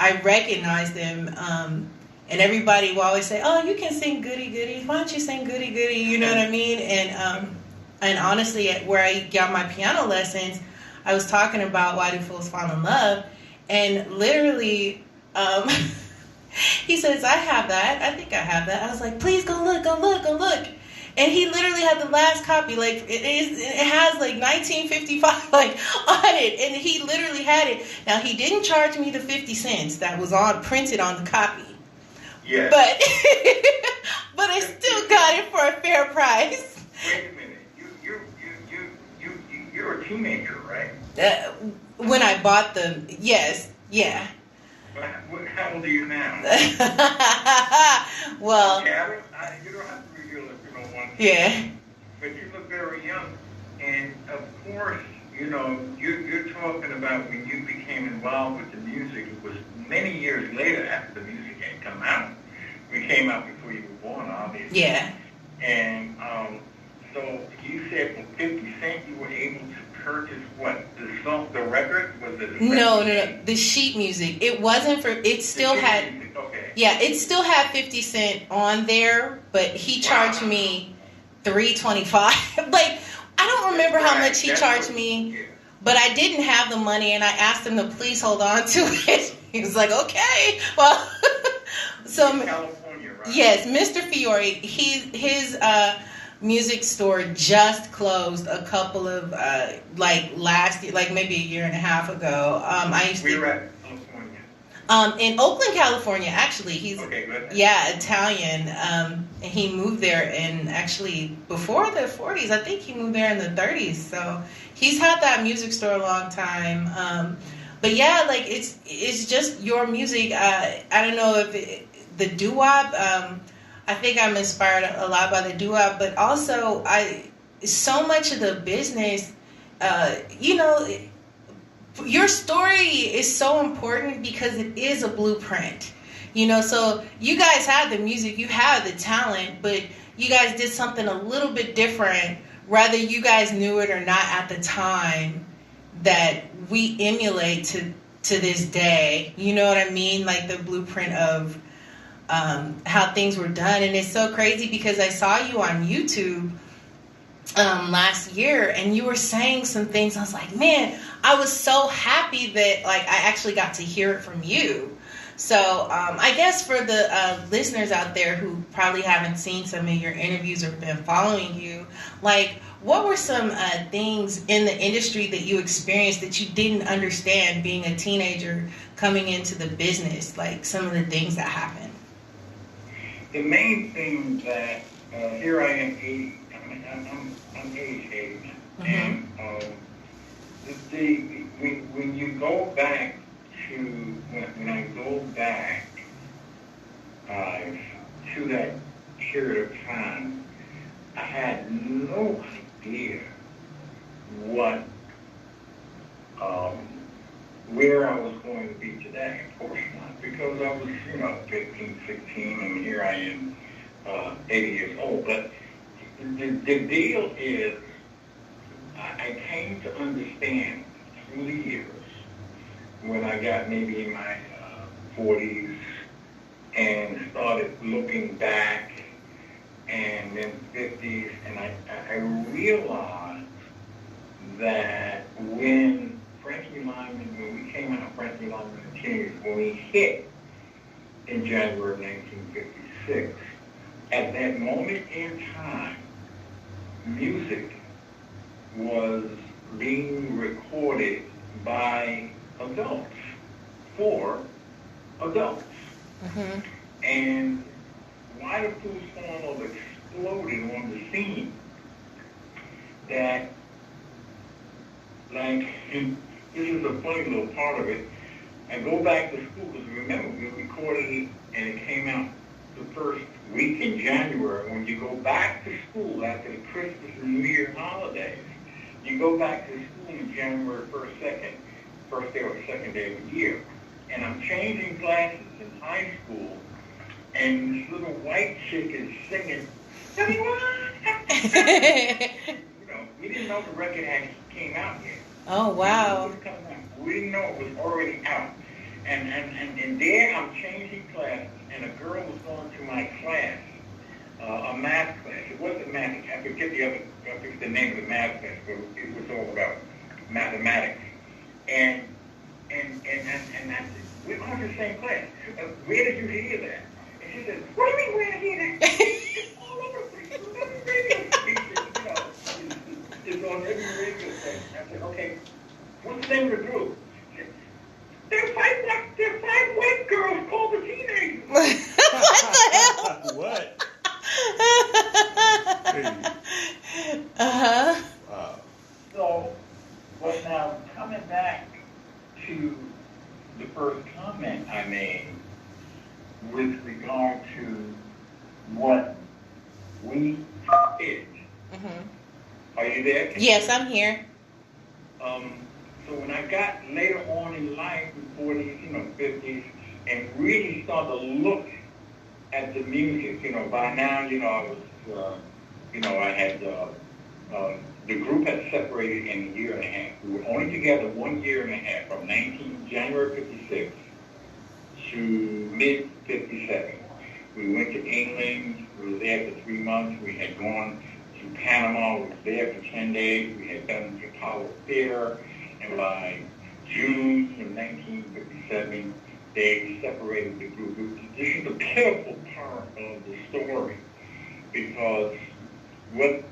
I recognize them, and everybody will always say, oh, you can sing Goody Goody, why don't you sing Goody Goody, you know what I mean? And honestly, where I got my piano lessons, I was talking about Why Do Fools Fall in Love, and literally, he says, I have that. I think I have that. I was like, please go look. And he literally had the last copy. Like, it has like 1955 like on it. And he literally had it. Now, he didn't charge me the 50 cents that was printed on the copy. Yeah. But I still got it for a fair price. Wait a minute. You're a teenager, right? When I bought them, yes. Yeah. How old are you now? Well, okay, you don't have to reveal if you don't want to. Yeah. But you look very young. And of course, you're talking about when you became involved with the music. It was many years later after the music had come out. We came out before you were born, obviously. Yeah. And so you said for 50 cents you were able to purchase what? The record? Was it? No. The sheet music. It wasn't for. It still had. Okay. Yeah, it still had 50 cent on there, but he charged me $3.25. Like, I don't remember how much he charged me, but I didn't have the money, and I asked him to please hold on to it. He was like, okay. Well, so California, right? Yes, Mr. Fiore. His music store just closed a couple of last year, like maybe a year and a half ago. I used to. We were at California. In Oakland, California, actually. He's Okay, good. Italian. And he moved there in actually before the 40s. I think he moved there in the 30s. So he's had that music store a long time. But yeah, like it's just your music. I don't know if the doo-wop. I think I'm inspired a lot by the doo-wop, but also so much of the business. Your story is so important because it is a blueprint. So you guys have the music, you have the talent, but you guys did something a little bit different, whether you guys knew it or not at the time, that we emulate to this day. You know what I mean? Like the blueprint of how things were done. And it's so crazy because I saw you on YouTube last year, and you were saying some things. I was like, man, I was so happy that like I actually got to hear it from you. So I guess for the listeners out there who probably haven't seen some of your interviews or been following you, like what were some things in the industry that you experienced that you didn't understand being a teenager coming into the business, like some of the things that happened? The main thing that here I am, I'm age 80 now, and when you go back to when I go back to that period of time, I had no idea what where I was going to be today. Of course not, because I was 15, 16, and here I am 80 years old. But the deal is, I came to understand through the years when I got maybe in my 40s and started looking back, and then 50s, and I realized that when we came out of Frankie Lyman and Kings, when we hit in January of 1956, at that moment in time, music was being recorded by adults, for adults. Mm-hmm. And why the Fool's Funnel exploded on the scene, that, like, and this is a funny little part of it, I go back to school, because remember, we recorded it, and it came out the first week in January. When you go back to school after the Christmas and New Year holidays, you go back to school in January 1st, first day or second day of the year. And I'm changing classes in high school, and this little white chick is singing, we didn't know the record actually came out yet. Oh, wow. We didn't know it was already out. And there I'm changing classes, and a girl was going to my class, a math class. It wasn't math. I forget the name of the math class, but it was all about mathematics. And I said, we're going to the same class. Where did you hear that? And she said, what do you mean where did I hear that? It's all over the place. It's on every radio station. It's on every radio station. I said, okay, what's the name of the group? There are five white girls called the Teenagers. What the hell? What? Uh-huh. Wow. So, but now coming back to the first comment I made with regard to what we did. Mm-hmm. Are you there? Yes, I'm here. So when I got later on in life, in 40s, 50s, and really started to look at the music, by now, I was, I had, the group had separated in a year and a half. We were only together 1 year and a half, from January 56 to mid-57. We went to England. We were there for 3 months. We had gone to Panama. We were there for 10 days. We had done the Apollo Theater. And by June of 1957, they separated the group. This is the pivotal part of the story, because what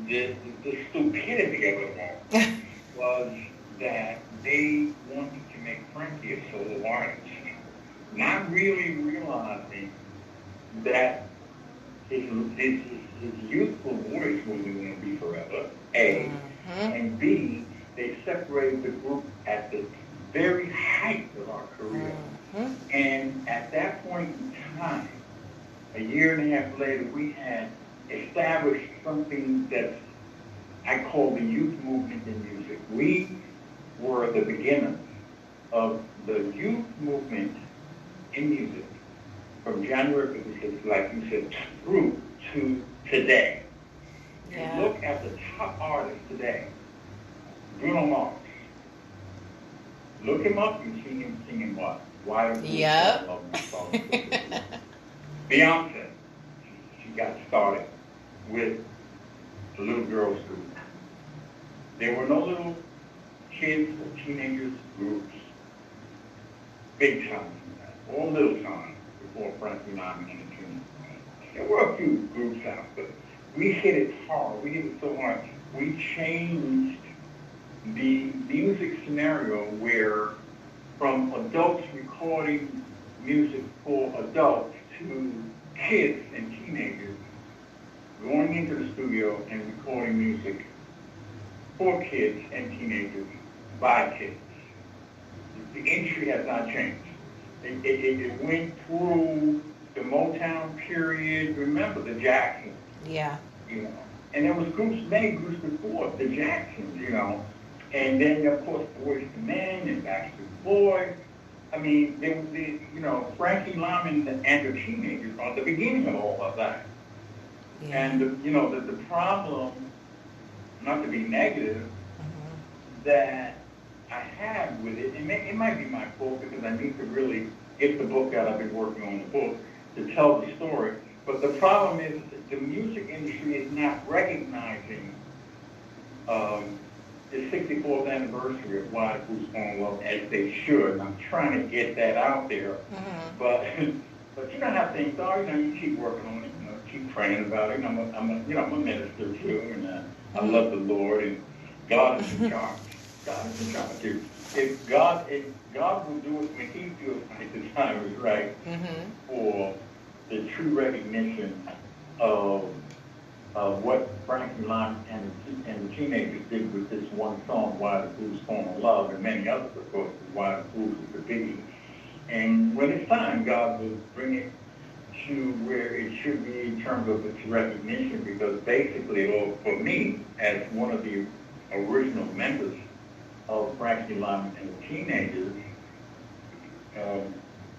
the stupidity of it all was that they wanted to make Frankie a solo artist. not really realizing that his youthful voice wasn't going to be forever, A, and B, they separated the group at the very height of our career. And at that point in time, a year and a half later, we had established something that I call the youth movement in music. We were the beginners of the youth movement in music from January 56, like you said, through to today. Yeah. You look at the top artists today, Bruno Mars. Look him up, you see him singing what? Why do Yep. love me so? Beyonce, she got started with the little girls group. There were no little kids or teenagers groups, big time, or little time, before Frankie Lyman and the Dream. There were a few groups out, but we hit it hard. We hit it so hard. We changed the music scenario where from adults recording music for adults to kids and teenagers going into the studio and recording music for kids and teenagers by kids. The industry has not changed. It went through the Motown period. Remember the Jacksons, Yeah. you know, and there was many groups before the Jacksons, you know, and then of course Boyz II Men and Backstreet Boys. I mean, they were you know, Frankie Lyman and the Teenagers are the beginning of all of that. Yeah. And you know, the problem, not to be negative, that I have with it, it might be my fault because I need to really get the book out. I've been working on the book to tell the story. But the problem is the music industry is not recognizing the 64th anniversary of Why the Fools Fall in Love as they should. And I'm trying to get that out there. But you know how things are. You know, you keep working on it. You know, keep praying about it. And I'm a minister too, and I love the Lord, and God is in charge. God is in charge too. If God will do it when He feels like the time is right for the true recognition of what Frankie Lyman and the Teenagers did with this one song, Why the Fools Fall in Love, and many others, of course, Why the Fools is the biggie. And when it's time, God will bring it to where it should be in terms of its recognition, because basically, for me, as one of the original members of Frankie Lyman and the Teenagers,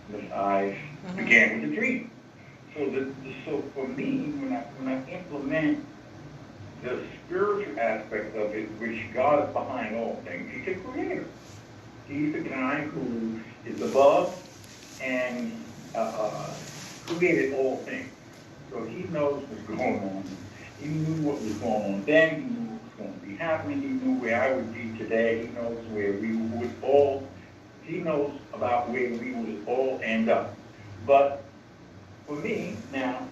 Miss Eyes began with a dream. So for me, when I implement the spiritual aspect of it, which God is behind all things, He's a creator. He's the guy who is above and created all things. So He knows what's going on. He knew what was going on then. He knew what was going to be happening. He knew where I would be today. He knows where we would all. He knows about where we would all end up. But for me, now,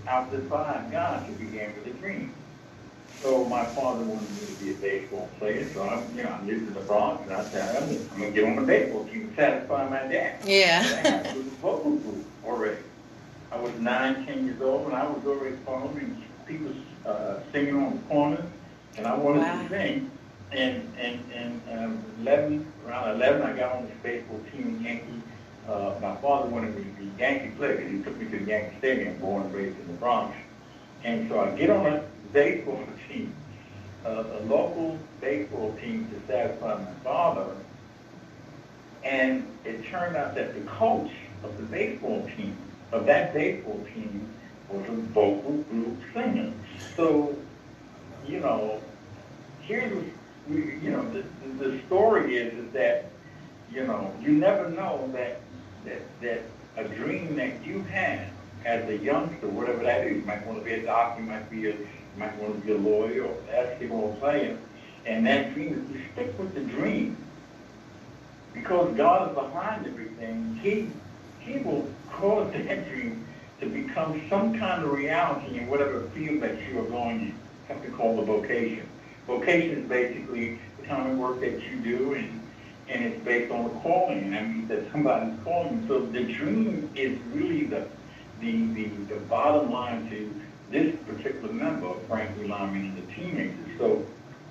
I've defied God to begin with a dream. So my father wanted me to be a baseball player, so I lived in the Bronx, and I said, I'm going to get on the baseball team to satisfy my dad. Yeah. I had a vocal group already. I was 9, 10 years old, and I was already following people singing on the corner, and I wanted to sing. And around 11, I got on this baseball team in Yankee. My father wanted me to be a Yankee player because he took me to the Yankee Stadium, born and raised in the Bronx. And so I get on a baseball team, a local baseball team to satisfy my father. And it turned out that the coach of the baseball team, of that baseball team, was a vocal group singer. So, you know, here's, you know, the story is that, you know, you never know that a dream that you had as a youngster, whatever that is, you might want to be a doctor, you might want to be a lawyer or a basketball player, and that dream, if you stick with the dream, because God is behind everything, He will cause that dream to become some kind of reality in whatever field that you are going in, something called a vocation. Vocation is basically the kind of work that you do, and it's based on a calling. That means that somebody's calling. So the dream is really the bottom line to this particular member of Frankie Lyman and the teenagers. So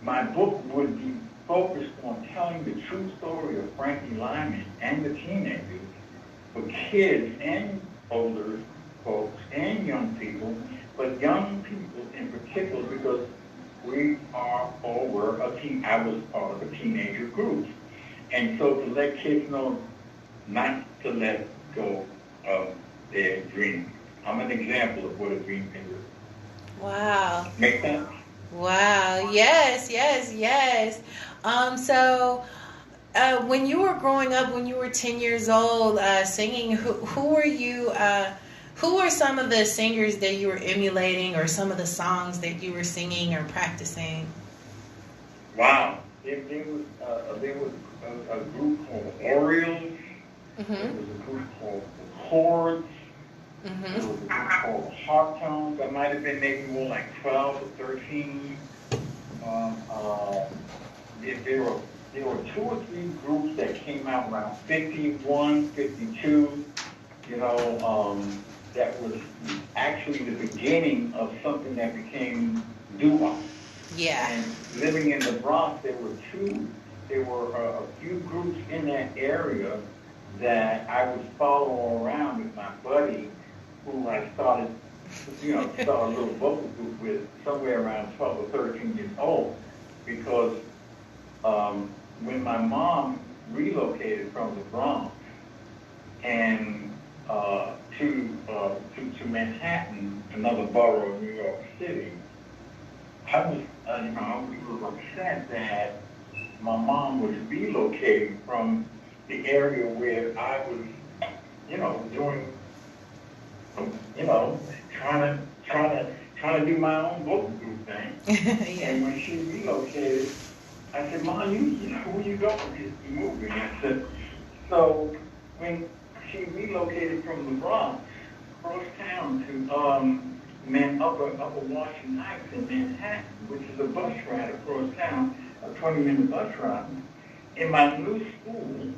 my book would be focused on telling the true story of Frankie Lyman and the teenagers for kids and older folks and young people, but young people in particular because we are or were I was part of a teenager group. And so to let kids know not to let go of their dreams. I'm an example of what a dream can do. Wow. Make sense? Wow. Yes, yes, yes. So when you were growing up, when you were 10 years old, singing, who were you, who were some of the singers that you were emulating or some of the songs that you were singing or practicing? Wow. There was a group called Orioles. Mm-hmm. There was a group called The Chords. Mm-hmm. There was a group called Heart Tones. I might have been maybe more like 12 or 13. There were 2 or 3 groups that came out around 51, 52. That was actually the beginning of something that became doo-wop. Yeah. And living in the Bronx, there were a few groups in that area that I would follow around with my buddy, who I started a little vocal group with somewhere around 12 or 13 years old, because when my mom relocated from the Bronx and to Manhattan, another borough of New York City, I was, we were upset that my mom was relocating from the area where I was, doing, trying to do my own vocal group thing. Yeah. And when she relocated, I said, Mom, where you going? You moving? I said, so when she relocated from the Bronx across town to Upper Washington Heights in Manhattan, which is a bus ride across town, a 20-minute bus ride. In my new school,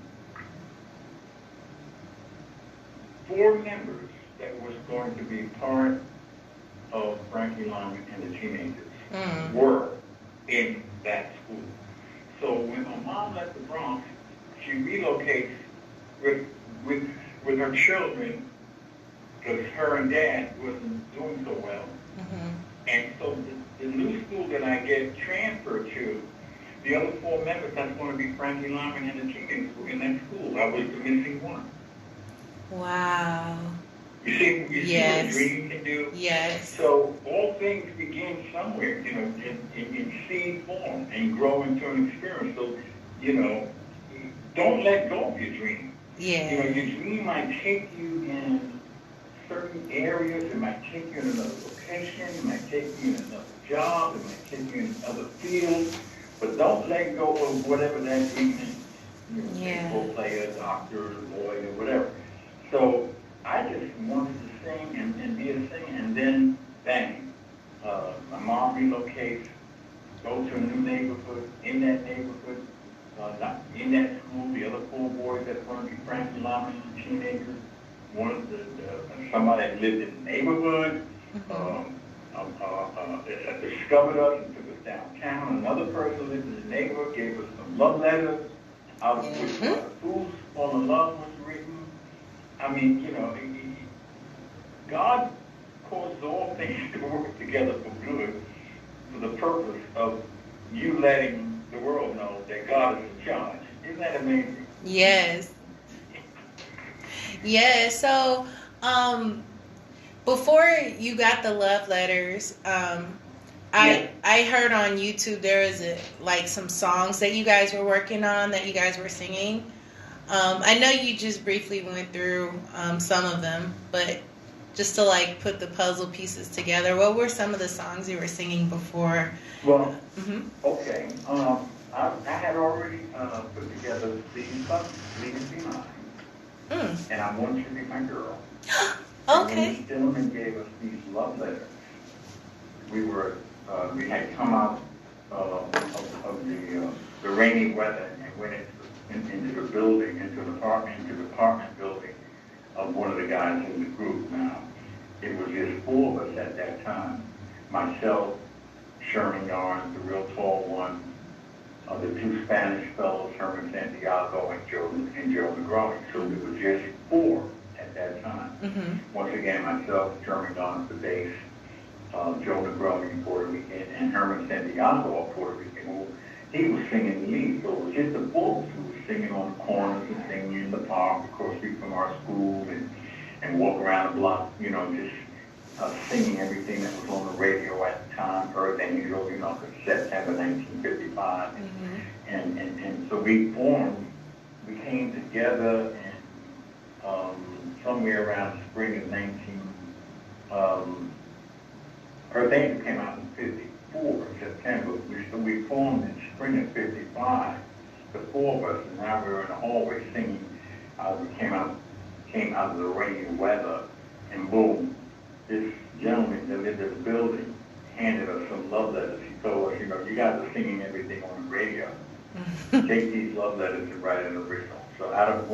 4 members that was going to be part of Frankie Lyman and the Teenagers were in that school. So when my mom left the Bronx, she relocates with her children, because her and Dad wasn't doing so well. Mm-hmm. And so the new school that I get transferred to, the other 4 members, that's going to be Frankie Lyman and the Teenagers in that school. I was the missing one. Wow. You see what a dream can do? Yes. So all things begin somewhere, in seed form and grow into an experience. So, don't let go of your dream. Yeah. Your dream might take you in certain areas. It might take you in another location. It might take you in another job. It might take you in another field. But don't let go of whatever that dream is. Baseball player, doctor, lawyer, whatever. So I just wanted to sing and be a singer. And then, bang, my mom relocates, go to a new neighborhood. In that neighborhood, not in that school, the other 4 boys that were going to be Frankie Lyman and Teenagers, one of somebody that lived in the neighborhood, discovered us and took us downtown. Another person lived in the neighborhood, gave us some love letters, out of which Fools Fall in Love was written. I mean, God causes all things to work together for good, for the purpose of you letting the world know that God is in charge. Isn't that amazing? Yes. Yes. So, before you got the love letters, I heard on YouTube there was some songs that you guys were working on, that you guys were singing. I know you just briefly went through some of them, but just to put the puzzle pieces together, what were some of the songs you were singing before? Well, okay. I had already put together Leave Us Behind, and I Want You to Be My Girl. Okay. And this gentleman gave us these love letters. We had come out of the rainy weather and went into the into the building, into the apartment building of one of the guys in the group. Now, it was just four of us at that time. Myself, Sherman Yarns, the real tall one, the two Spanish fellows, Herman Santiago and Joe Negroni. So it was just four at that time. Mm-hmm. Once again, myself, Sherman Yarns, the bass, Joe Negroni, Puerto Rican, and Herman Santiago of Puerto Rican, who he was singing lead. So it was just the boys who were singing on the corners and singing in the park across the street from our school and walk around the block, you know, just singing everything that was on the radio at the time, Earth Angel, you know, September 1955. Mm-hmm. And so we came together and somewhere around spring of Earth Angel came out in 54 in September. We formed in spring of 55, the four of us, and now we were in the hallway singing. We came out of the rainy weather, and boom, this gentleman that lived in the building handed us some love letters. He told us, you know, you guys are singing everything on the radio. Take these love letters and write an original. So out of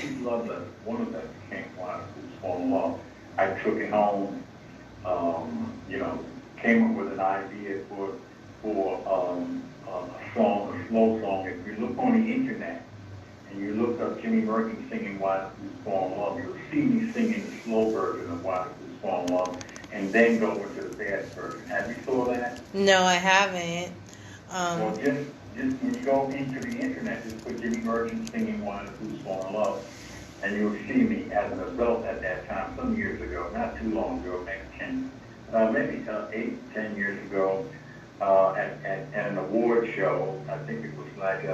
these love letters, one of them became Why Do Fools Fall in Love. I took it home, you know, came up with an idea for a song, a slow song. If you look on the internet and you look up Jimmy Merkin singing Why Do Fools Fall in Love, you'll see me singing the slow version of Why Do Fools Fall in Love, and then go into the fast version. Have you saw that? No, I haven't. Well, just when you go into the internet, just put Jimmy Merkin singing Why Do Fools Fall in Love, and you'll see me as an adult at that time, some years ago, not too long ago, maybe 8, 10 years ago, at an award show. I think it was like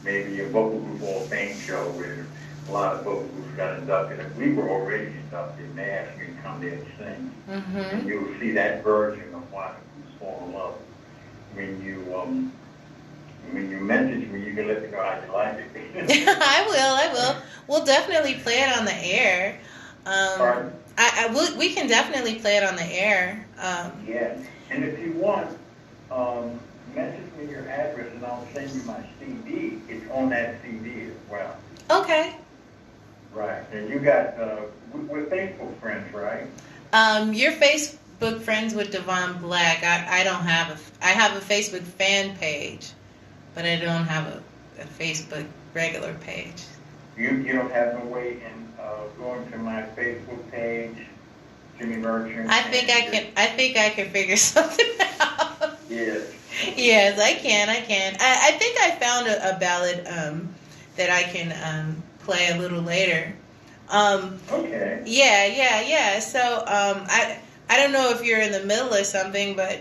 maybe a vocal group Hall of Fame show where a lot of vocal groups got inducted, and we were already inducted, and they asked me to come there and sing. Mm-hmm. And you'll see that version of Why Do Fools Fall in Love. When you message me, you can let me know how you like it. I will. We'll definitely play it on the air. Pardon? We can definitely play it on the air. Yeah. And if you want, message me your address and I'll send you my CD. It's on that CD as well. Okay. Right. And you got, we're Facebook friends, right? You're Facebook friends with Devon Black. I don't have I have a Facebook fan page, but I don't have a Facebook regular page. You don't have no way in going to my Facebook page, Jimmy Merchant. I think I can figure something out. Yes. Yes, I can. I think I found a ballad that I can play a little later. Okay. Yeah. So I don't know if you're in the middle of something, but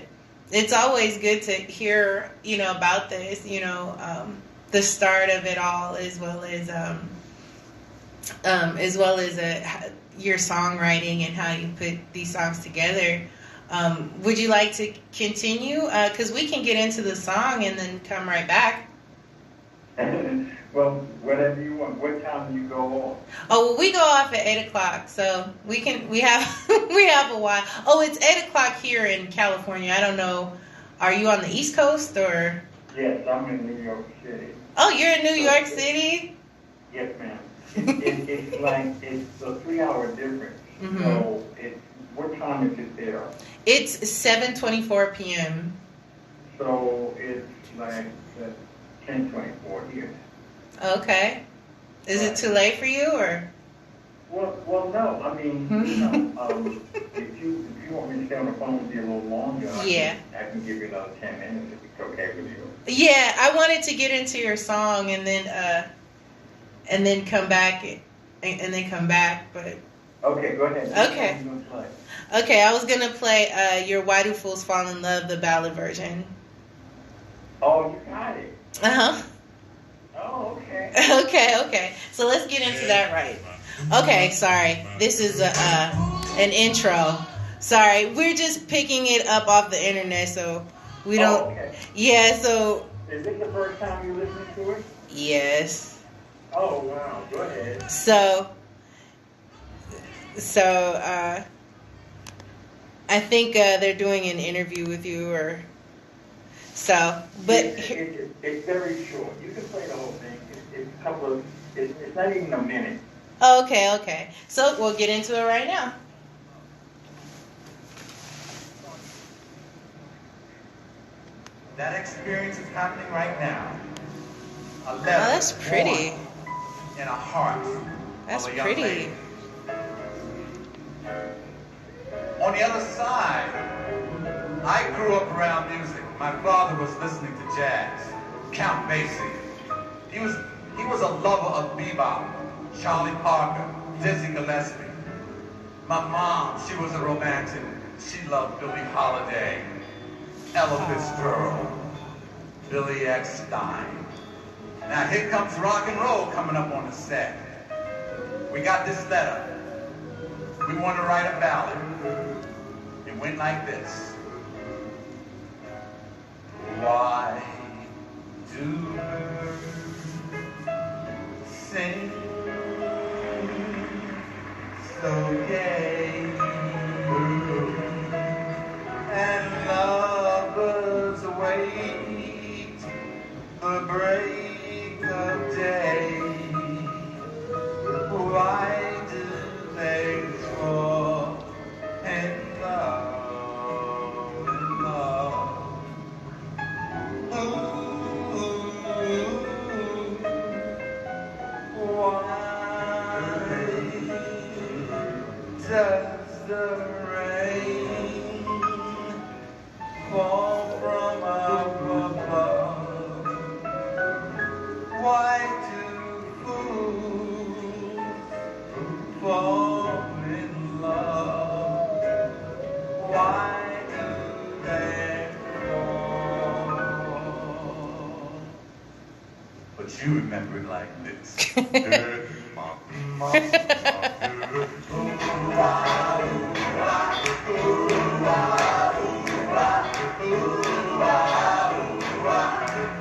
it's always good to hear, you know, about this, you know, the start of it all, as well as your songwriting and how you put these songs together. Would you like to continue? Because we can get into the song and then come right back. Well, whatever you want. What time do you go on? Oh, well, we go off at 8:00, so we have a while. Oh, it's 8:00 here in California. I don't know. Are you on the East Coast or? Yes, I'm in New York City. Oh, you're in New York City? Yes, ma'am. It's like it's a 3-hour difference. Mm-hmm. So what time is it there? It's 7:24 p.m. So it's like 10:24 here. Okay. Is it too late for you or? Well, no. I mean, you know, if you want me to stay on the phone with you a little longer, Yeah. I can give you another 10 minutes if it's okay with you. Yeah, I wanted to get into your song and then come back and then come back, but Okay, go ahead. Okay. What are you gonna play? okay, I was gonna play your "Why Do Fools Fall in Love," the ballad version. Oh, you got it. Oh, okay. Okay. So let's get into that right. Okay, sorry. This is an intro. Sorry, we're just picking it up off the internet, so we don't. Oh, okay. Yeah. So Is this the first time you're listening to it? yes. Oh, wow. Go ahead. So I think they're doing an interview with you, or So, but It's very short. You can play the whole thing. It's a couple of. It's not even a minute. okay. So we'll get into it right now. That experience is happening right now. A letter that's pretty. born in a heart That's of a young pretty. lady. On the other side, I grew up around music. My father was listening to jazz, Count Basie. He was a lover of bebop, Charlie Parker, Dizzy Gillespie. My mom, she was a romantic. She loved Billie Holiday, Ella Fitzgerald, Billy Eckstein. Now here comes rock and roll coming up on the set. We got this letter. We want to write a ballad. It went like this. Why do birds sing so gay? And lovers wait the break of day. Why do they fall in love, in love? Ooh, why does the rain fall from up above? Why do fools fall in love? Why do they fall? But you remember it like this.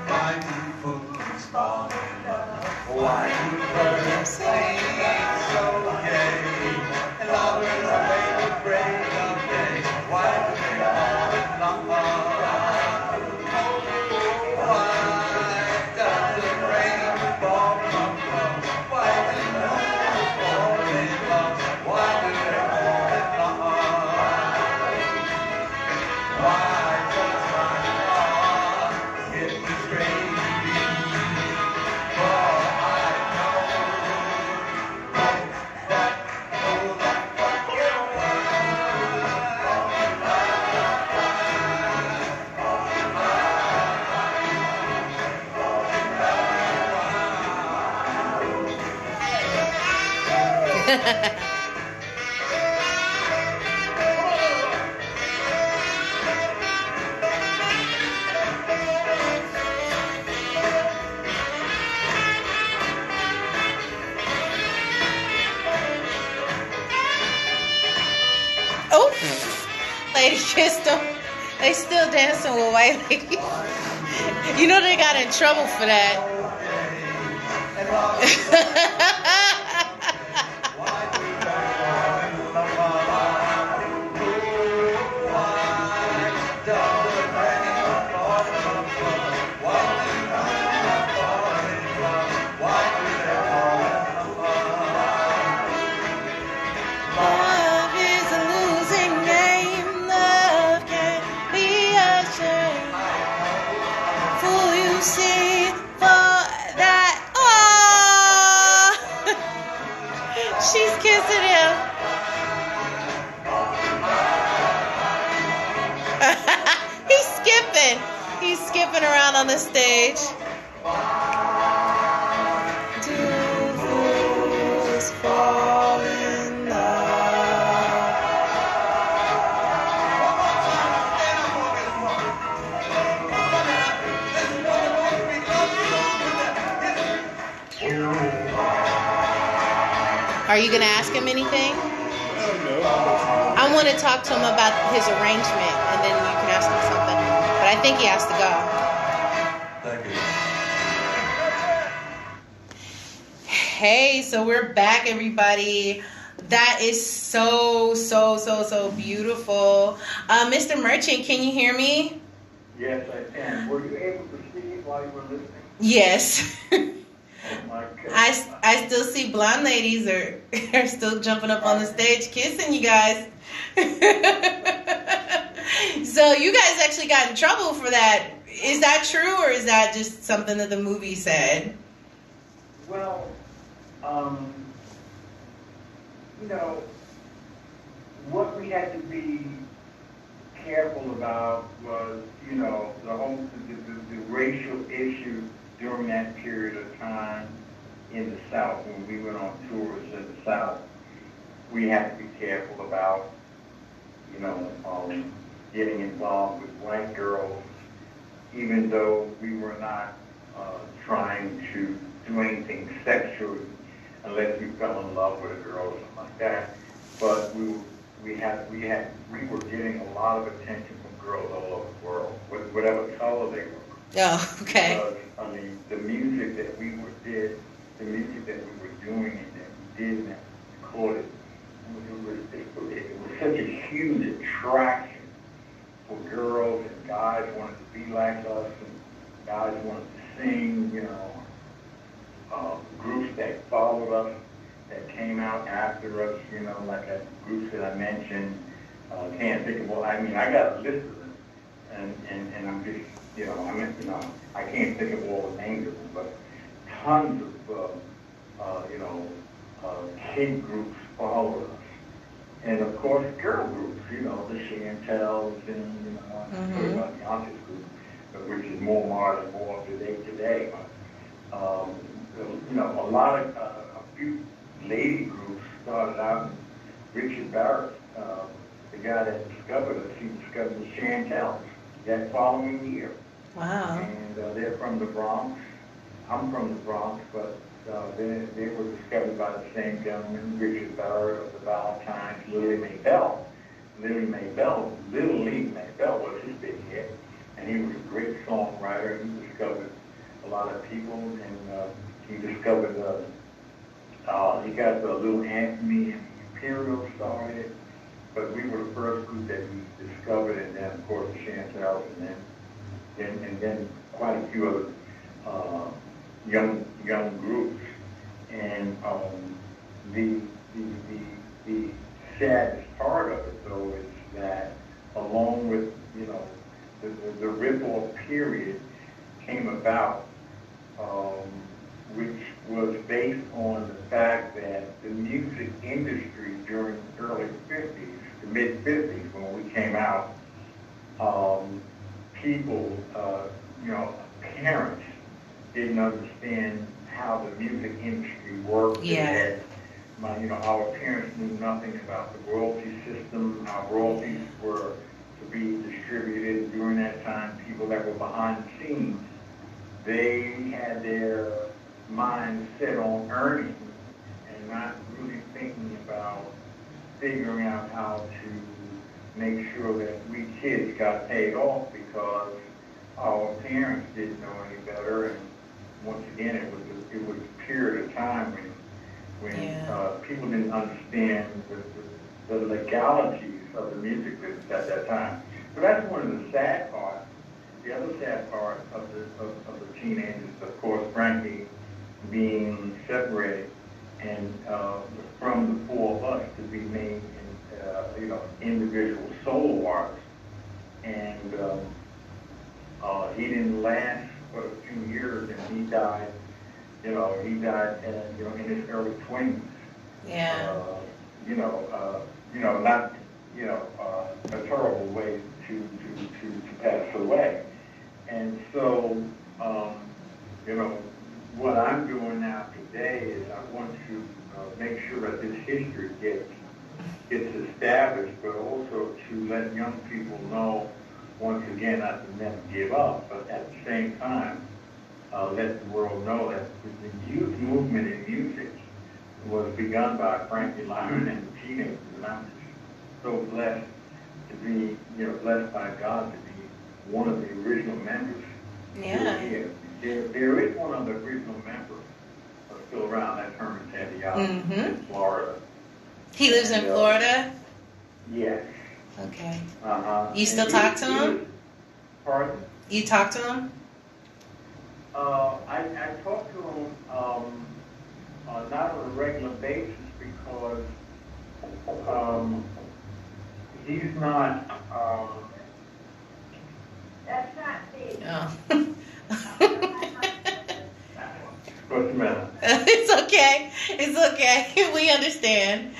Why do fools fall in love? Why do birds sing so gay? And lovers wait the break of day. Why do they fall in love? Why does the rain fall from above? Why do fools fall in love? Why do they fall in love? Why does my heart hit this crazy beat? For I know that oh, that Oh, Lady Crystal. They still dancing with white lady. You know they got in trouble for that. Love is a losing game. Love can't be ashamed. Fool you see for that. Oh, she's kissing him. He's skipping. He's skipping around on the stage. Do fools fall in love? Are you going to ask him anything? I want to talk to him about his arrangement, and then you can ask him something. But I think he has to go. Thank you. Hey, so we're back, everybody. That is so beautiful. Mr. Merchant, can you hear me? Yes, I can. Were you able to see it while you were listening? Yes. Oh my goodness. I still see blonde ladies are still jumping up on the stage kissing you guys. So you guys actually got in trouble for that. Is that true, or is that just something that the movie said? Well, you know, what we had to be careful about was, you know, the racial issue during that period of time in the South. When we went on tours in the South, we had to be careful about, you know, getting involved with white girls, even though we were not trying to do anything sexual unless we fell in love with a girl or something like that. But we were getting a lot of attention from girls all over the world, whatever color they were. Oh, okay. Because, I mean, the music that we were doing and that we did and that we recorded, it was such a huge attraction for girls, and guys wanted to be like us, and guys wanted to sing, you know, groups that followed us, that came out after us, you know, like that groups that I mentioned. Can't think of all. I mean, I got a list of them, and I'm just, you know, I can't think of all the names of them, but tons of, you know, kid groups followed us, and of course, girl groups, you know, the Chantels and, you know, I'm talking about the Yonkers group, which is more modern, more up to date today. But, you know, a few lady groups started out. Richard Barrett, the guy that discovered us, he discovered the Chantels that following year. Wow. And they're from the Bronx. I'm from the Bronx, but they were discovered by the same gentleman, Richard Barrett of the Valentines, Lily Mae Bell. Little Lee Mae Bell was his big hit, and he was a great songwriter. He discovered a lot of people, and he discovered, he got the Little Anthony and the Imperial started, but we were the first group that he discovered, and then of course the Chantels, and then quite a few other young groups. And the saddest part of it, though, is that along with, you know, the rip-off period came about, which was based on the fact that the music industry during the early 50s, the mid-50s, when we came out, people, you know, parents didn't understand how the music industry worked. Yeah. You know, our parents knew nothing about the royalty system. Our royalties were to be distributed during that time. People that were behind the scenes, they had their minds set on earning and not really thinking about figuring out how to make sure that we kids got paid off, because our parents didn't know any better. And once again, it was a period of time when people didn't understand the legalities of the music business at that time. So that's one of the sad parts. The other sad part of the teenagers, of course, Frankie being separated, and from the four of us to be made, you know, individual solo artists. And he didn't last but a few years, and he died. You know, you know, in his early 20s. Yeah. You know, not, you know, a terrible way to pass away. And so, you know, what I'm doing now today is I want to make sure that this history gets established, but also to let young people know, once again, not to never give up, but at the same time, let the world know that the youth movement in music was begun by Frankie Lyman and the teenagers. And I'm just so blessed to be, you know, blessed by God to be one of the original members. Yeah. Here. There is one of the original members still around. That's Herman Taviano in Florida. He lives in Florida? Yes. Okay. Uh-huh. You still talk to him? Pardon? You talk to him? I talk to him not on a regular basis because he's not. That's not me. What's the matter? It's okay. It's okay. We understand.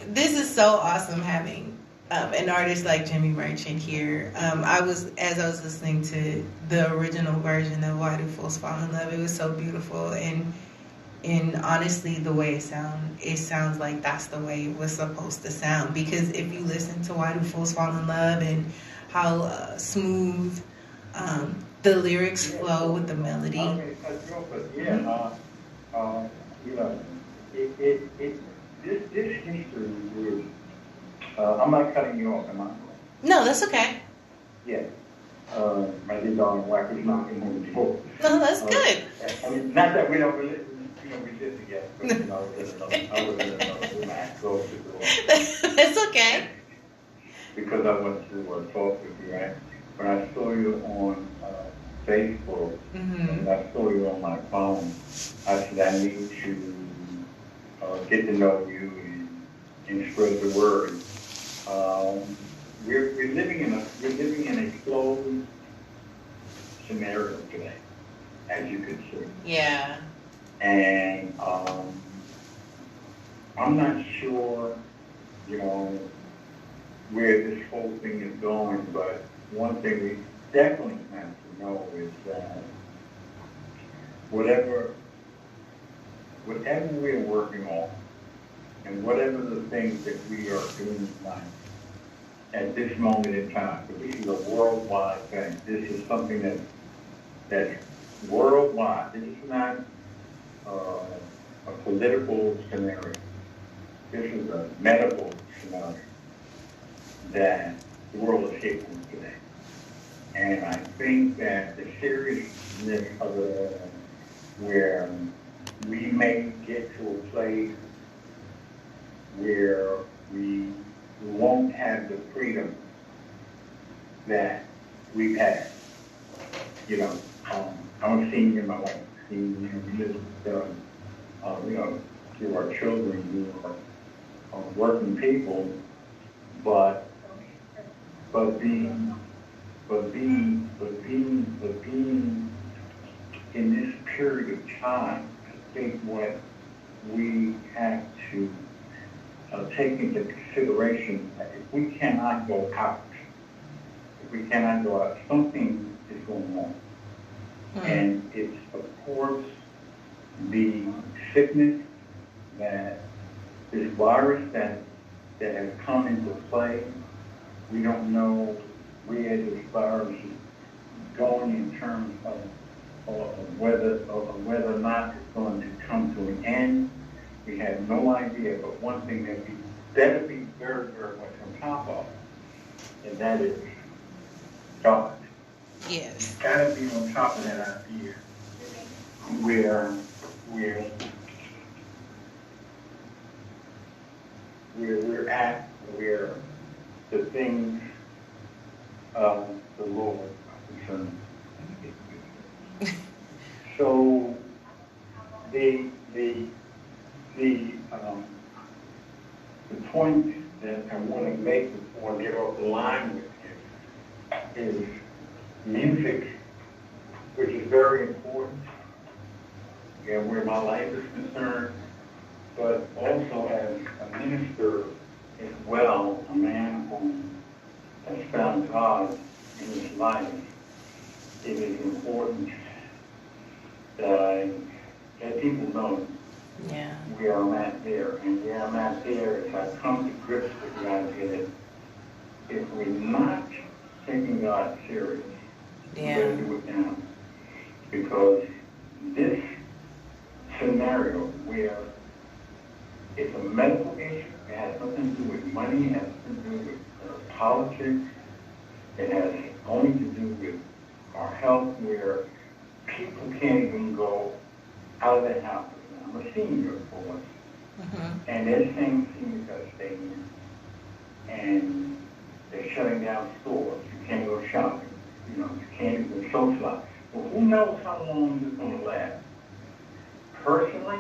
This is so awesome having an artist like Jimmy Merchant here. As I was listening to the original version of Why Do Fools Fall in Love, it was so beautiful, and honestly, the way it sounds like that's the way it was supposed to sound. Because if you listen to Why Do Fools Fall in Love and how smooth the lyrics flow with the melody. This history is. I'm not cutting you off, am I? No, that's okay. Yeah. My dear darling wife is knocking on the door. No, that's good. I mean, not that we don't we live together, but I was in another room. I closed the door. That's okay. Because I want to talk with you, right? When I saw you on Facebook, and I saw you on my phone, I said I need to get to know you and spread the word. We're living in a closed scenario today, as you can see. Yeah. And I'm not sure, where this whole thing is going, but one thing we definitely have to know is that whatever we're working on, and whatever the things that we are doing tonight, at this moment in time, because this is a worldwide thing. This is something that's worldwide. This is not a political scenario. This is a medical scenario that the world is facing today. And I think that the seriousness of it, where we may get to a place where we won't have the freedom that we've had. I'm a senior, my wife is a senior, we live to our children who are working people, but being in this period of time, I think what we have to take into consideration that if we cannot go out, something is going on. And it's, of course, the sickness that this virus that has come into play. We don't know where this virus is going in terms of whether or not it's going to come to an end. We have no idea, but one thing that we better be very, very much on top of, and that is God. Yes. Gotta be on top of that idea. Where we're at, where the things of the Lord are concerned. So the point that I want to make before I get off the line with you is music, which is very important, where my life is concerned, but also as a minister as well, a man who has found God in his life. It is important that people know where I'm at there. And where I'm at there is I come to grips with the idea that if we're not taking God serious, we better do it now. Because this scenario where it's a medical issue, it has nothing to do with money, it has nothing to do with politics, it has only to do with our health, where people can't even go out of their houses. I'm a senior, for once. And they're saying seniors got to stay in. And they're shutting down stores. You can't go shopping. You can't even socialize. Well, who knows how long this is going to last? Personally,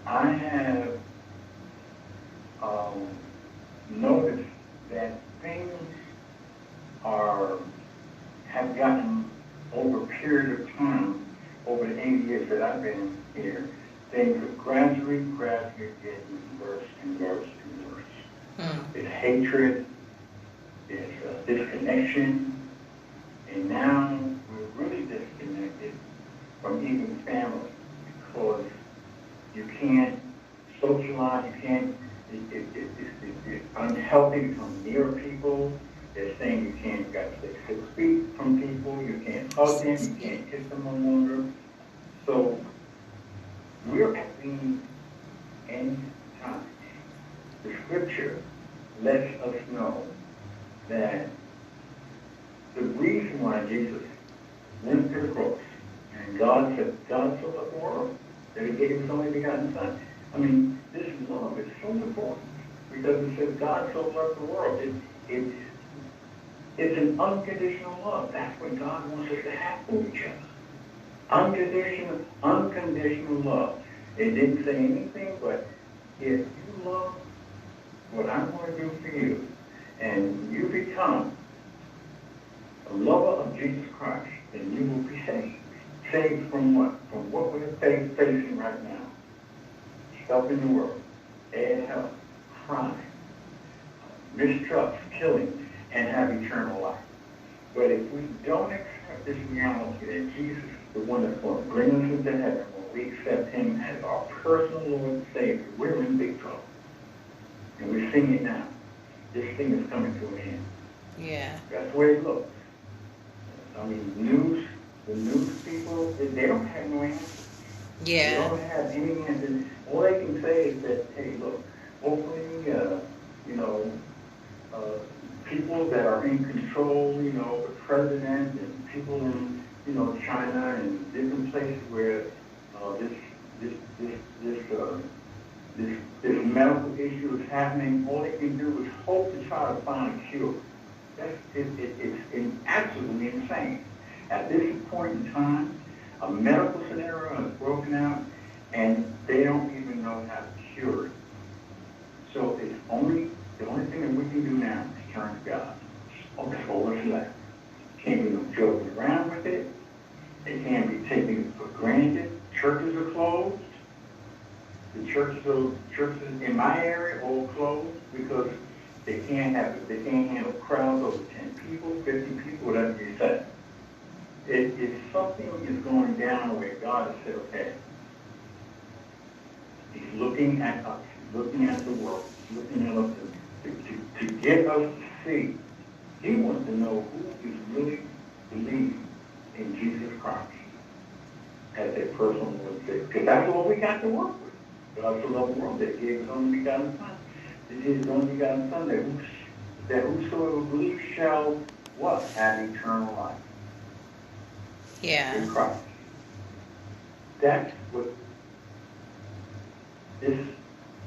I have noticed that things have gotten over a period of time, over the 8 years that I've been here, things are gradually getting worse and worse and worse. There's hatred, there's disconnection, and now we're really disconnected from even family because you can't socialize, you can't, it's unhealthy to come near people. They're saying you can't, you got to stay 6 feet from people, you can't hug them, you can't kiss them no longer. So we're at the end time. The scripture lets us know that the reason why Jesus went to the cross and God said, God so loved the world that he gave his only begotten Son. I mean, this love is so important because it says God so loved the world. It's an unconditional love. That's what God wants us to have for each other. Unconditional love. It didn't say anything, but if you love what I'm going to do for you, and you become a lover of Jesus Christ, then you will be saved. Saved from what? From what we're facing right now. Stuff in the world, bad health, crime, mistrust, killing, and have eternal life. But if we don't accept this reality that Jesus is the one that's going to bring us into heaven, when we accept him as our personal Lord and Savior, we're in big trouble. And we're seeing it now. This thing is coming to an end. Yeah. That's the way it looks. I mean, the news people, they don't have no answers. Yeah. They don't have any answers. All they can say is that, hey, look, hopefully, people that are in control, the president and people in, China and different places where this medical issue is happening, all they can do is hope to try to find a cure. It's absolutely insane. At this point in time, a medical scenario has broken out, and they don't even know how to cure it. So the only thing that we can do now is turn to God. Oh, that's all that's left. Can't be no joking around with it. They can't be taken for granted. Churches are closed. The churches in my area all closed because they can't handle crowds over 10 people, 50 people, whatever you say. If something is going down where God has said, okay, he's looking at us, looking at the world, looking at us to get us to see. He wants to know who is really believing in Jesus Christ as their personal Lord and Savior. Because that's what we got to work with. God so loved the world that he gave his only begotten Son. This is his only begotten Son that whosoever believes shall what? Have eternal life. Yeah. In Christ. That's what this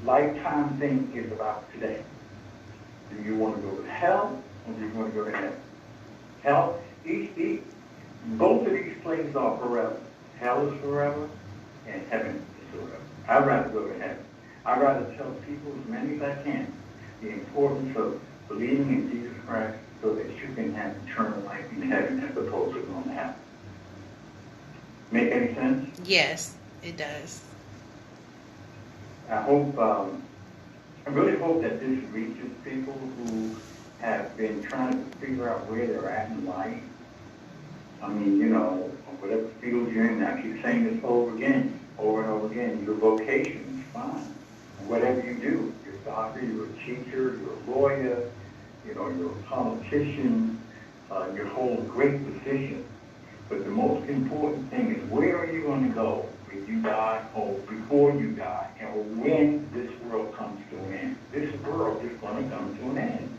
lifetime thing is about today. Do you want to go to hell or do you want to go to heaven? Hell, both of these places are forever. Hell is forever and heaven is forever. I'd rather go to heaven. I'd rather tell people, as many as I can, the importance of believing in Jesus Christ so that you can have eternal life in heaven as opposed to going to hell. Make any sense? Yes, it does. I really hope that this reaches people who have been trying to figure out where they're at in life. I mean, whatever field you're in, I keep saying this over and over again, your vocation is fine. Whatever you do, you're a doctor, you're a teacher, you're a lawyer, you're a politician, you hold a great position. But the most important thing is where are you going to go when you die or before you die or when this world comes to an end. This world is going to come to an end.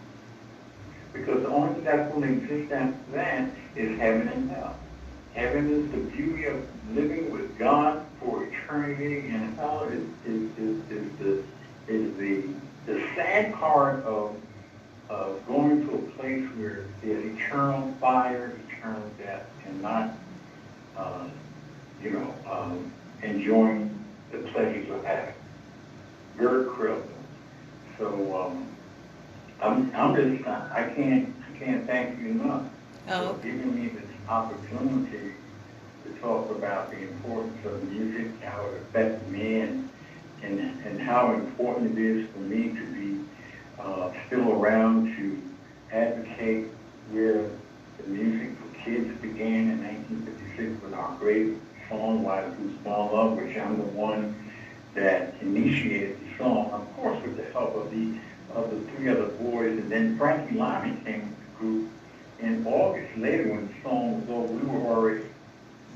Because the only thing that's going to exist after that is heaven and hell. Heaven is the beauty of living with God for eternity, and hell is the sad part of going to a place where there's eternal fire, eternal death, and not, enjoying the pleasures of heaven. Very critical. So I can't thank you enough for giving me this opportunity to talk about the importance of music, how it affects me, and how important it is for me to be still around to advocate where the music for kids began in 1956 with our great song, Why Do Fools Fall in Love, which I'm the one that initiated the song, of course with the help of the three other boys, and then Frankie Lyman came with the group in August later when the song was over. We were already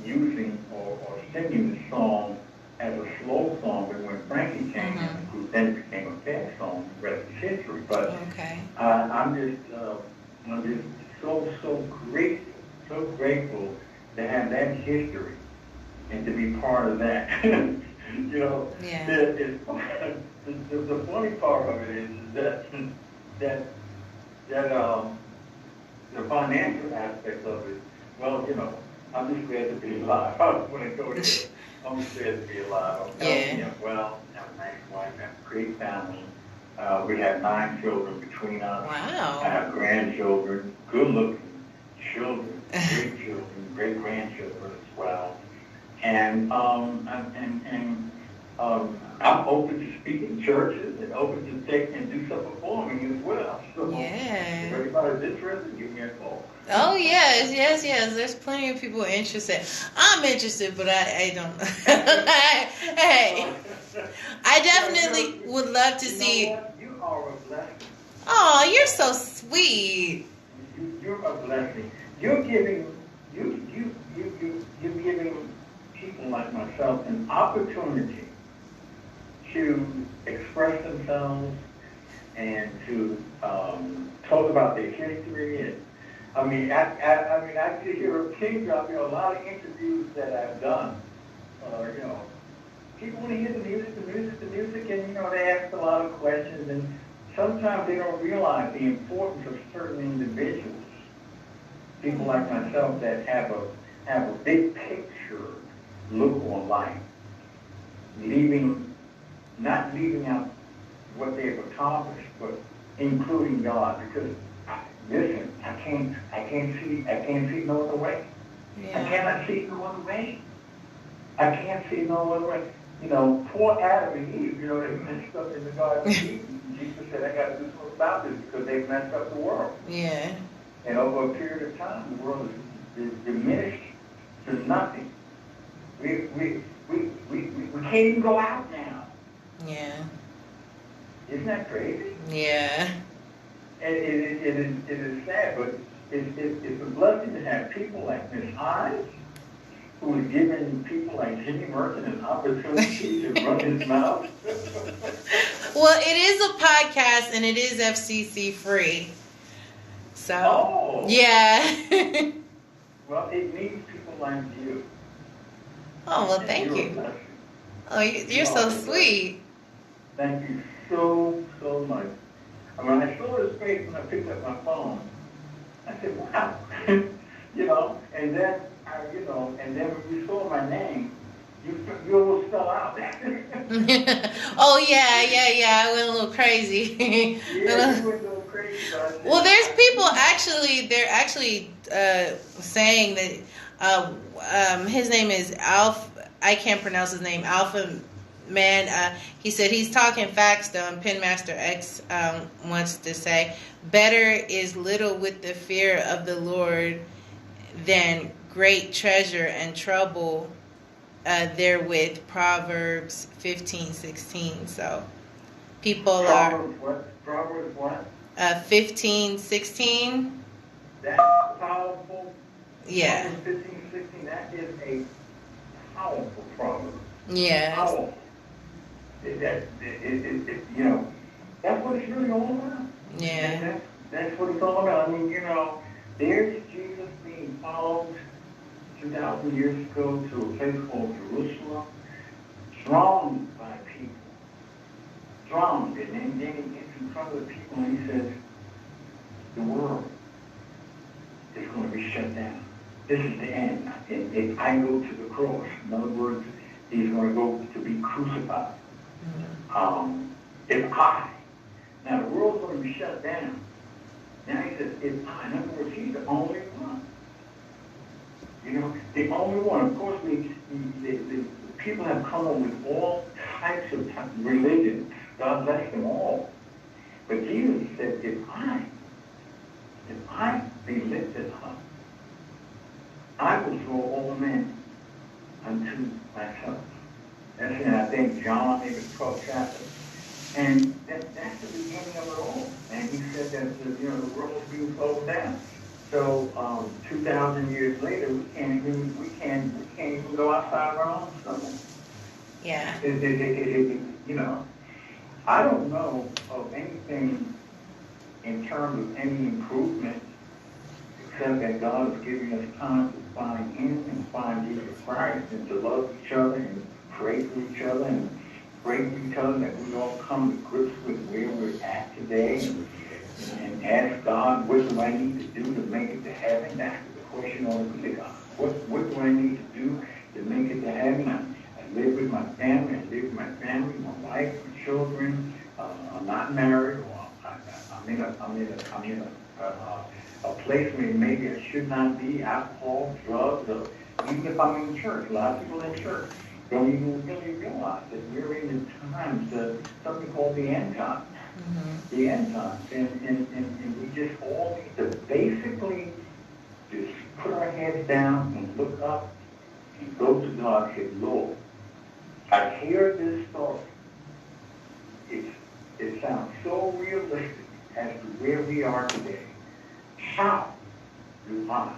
using or singing the song as a slow song, but when Frankie came in the group, then it became a fast song, the rest is history. But I'm just so grateful to have that history and to be part of that. The funny part of it is that the financial aspect of it, I'm just glad to be alive. When I go there, I'm just glad to be alive. I'm telling you, I have a nice wife, I have a great family. We have 9 children between us. Wow. I have grandchildren, good-looking children, great children, great-grandchildren as well. And I'm open to speak in churches and open to take and do some performing as well. So if anybody's interested, give me a call. Oh, yes. There's plenty of people interested. I'm interested, but I don't. Hey, I definitely would love to see. You are a blessing. Oh, you're so sweet. You're a blessing. You're giving people like myself an opportunity to express themselves and to talk about their history. And I see your pin drop. A lot of interviews that I've done. People want to hear the music, and they ask a lot of questions, and sometimes they don't realize the importance of certain individuals. People like myself that have a big picture look on life, not leaving out what they've accomplished, but including God. Because listen, I can't see no other way. Yeah. I cannot see no other way. I can't see no other way. Poor Adam and Eve, they messed up in the Garden of Eden. Jesus said, I got to do something about this because they've messed up the world. Yeah. And over a period of time, the world is diminished to nothing. We can't even go out now. Yeah. Isn't that crazy? Yeah. And it is sad, but it's a blessing to have people like Miss Hines, who is giving people like Jimmy Merton an opportunity to run his mouth. Well, it is a podcast and it is FCC free. So, yeah. Well, it needs people like you. Oh, well, thank you. Oh, you're so sweet. Thank you so much. When I saw his face when I picked up my phone, I said, wow. And then, and then when you saw my name, you almost fell out. Oh, yeah. I went a little crazy. You went a little crazy. Well, there's people they're actually saying that his name is I can't pronounce his name, Alpha Man. He said he's talking facts, though, and Pinmaster X wants to say, better is little with the fear of the Lord than great treasure and trouble therewith. Proverbs 15:16. So people Proverbs what? 15:16. That's powerful. Yeah. Proverbs 15:16. That is a powerful proverb. Yeah. Powerful. That's what it's really all about. Yeah. That's what it's all about. There's Jesus being followed 2,000 years ago to a place called Jerusalem, thronged by people. Thronged. And then he gets in front of the people and he says, the world is going to be shut down. This is the end. If I go to the cross, in other words, he's going to go to be crucified. Now the world's going to be shut down. Now he says, if I, in other words, he's the only one. You know, the only one. Of course, the people have come up with all types of religions. God bless them all. But Jesus said, if I be lifted up, I will draw all men unto myself. That's in, I think, John, maybe 12th chapter. And that's the beginning of it all. And he said that the world is being closed down. So 2,000 years later, we can't even go outside of our own stomach. Yeah. I don't know of anything in terms of any improvement, except that God is giving us time to find Him and find Jesus Christ and to love each other and pray for each other and pray for each other, that we all come to grips with where we're at today and ask God, what do I need to do to make it to heaven? That's the question on the God. What do I need to do to make it to heaven? I live with my family, my wife, my children. I'm not married, or I'm in a place where maybe I should not be, alcohol, drugs, or even if I'm in church. A lot of people in church don't even really realize that we're in the times, something called the end times. Mm-hmm. The end times. And we just all need to basically just put our heads down and look up and go to God and say, Lord, I hear this story. It sounds so realistic as to where we are today. How do I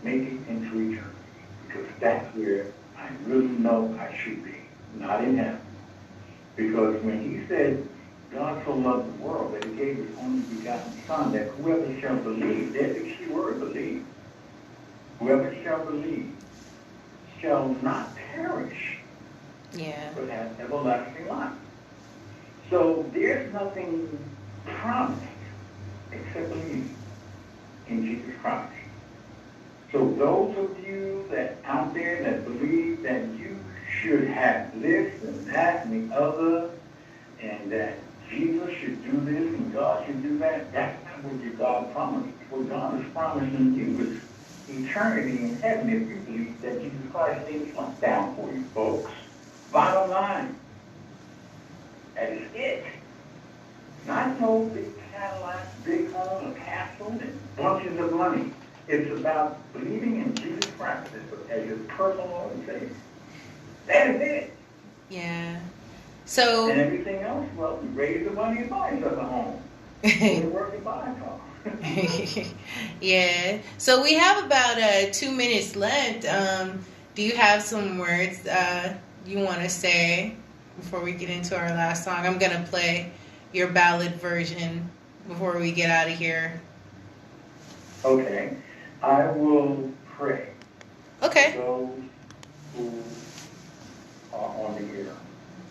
make it into eternity? Because that's where I really know I should be, not in heaven. Because when he said, God so loved the world that he gave his only begotten Son, that whoever shall believe, there's the key word, believe. Whoever shall believe shall not perish, but have everlasting life. So there's nothing promised except believing in Jesus Christ. So those of you that out there that believe that you should have this and that and the other, and that Jesus should do this and God should do that, that's not what your God promised. What God is promising you is eternity in heaven if you believe that Jesus Christ laid His life down for you, folks. Bottom line. That is it. Not no big Cadillac, big home, a castle, and bunches of money. It's about believing in Jesus Christ as your personal Lord and Savior. That is it. Yeah. So. And everything else, well, you raise the money and buy yourself a home. You work and buy a car. Yeah. So we have about 2 minutes left. Do you have some words you want to say before we get into our last song? I'm going to play your ballad version before we get out of here. Okay. I will pray. Okay. For those who are on the air.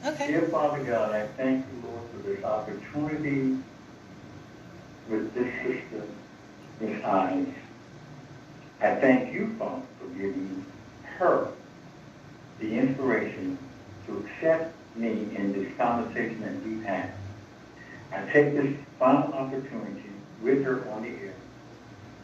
Okay. Dear Father God, I thank you, Lord, for this opportunity with this sister, Miss Hines. I thank you, Father, for giving her the inspiration to accept me in this conversation that we've had. I take this final opportunity with her on the air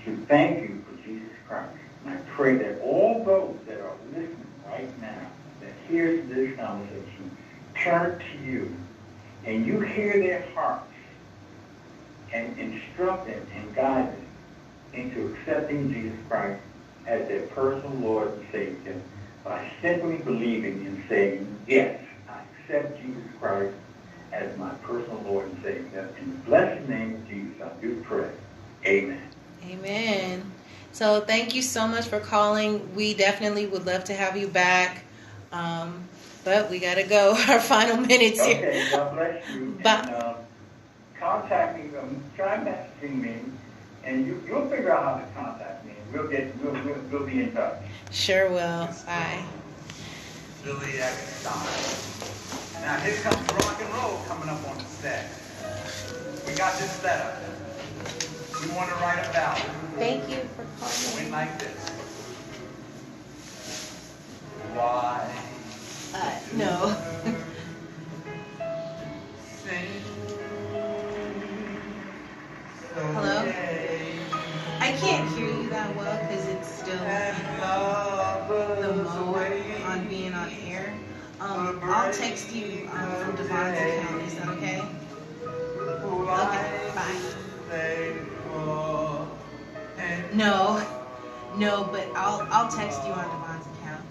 to thank you for Jesus Christ. And I pray that all those that are listening right now, that hears this conversation, turn to you, and you hear their hearts and instruct them and guide them into accepting Jesus Christ as their personal Lord and Savior by simply believing and saying, yes, I accept Jesus Christ as my personal Lord and Savior. In the blessed name of Jesus, I do pray. Amen. Amen. So thank you so much for calling. We definitely would love to have you back. But we got to go. Our final minutes here. Okay, God bless you. And, contact me. Try messaging me, and you'll figure out how to contact me. We'll be in touch. Sure will. Bye. Billy Eckstein. Now here comes rock and roll coming up on the set. We got this set up. We want to write a ballad. Thank you for calling. Went like this. Why? No. Hello? I can't hear you that well because it's still the mode on being on air. I'll text you from Devon's account. Is that okay? Okay, bye. No, but I'll text you on Devon's account.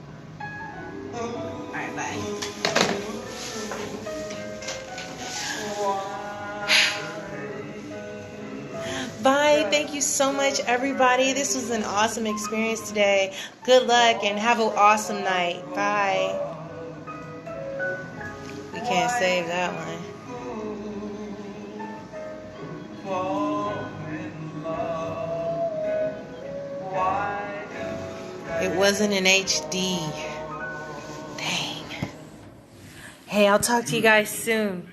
All right, bye. Bye. Thank you so much, everybody. This was an awesome experience today. Good luck and have an awesome night. Bye. We can't save that one. It wasn't in HD. Dang. Hey, I'll talk to you guys soon.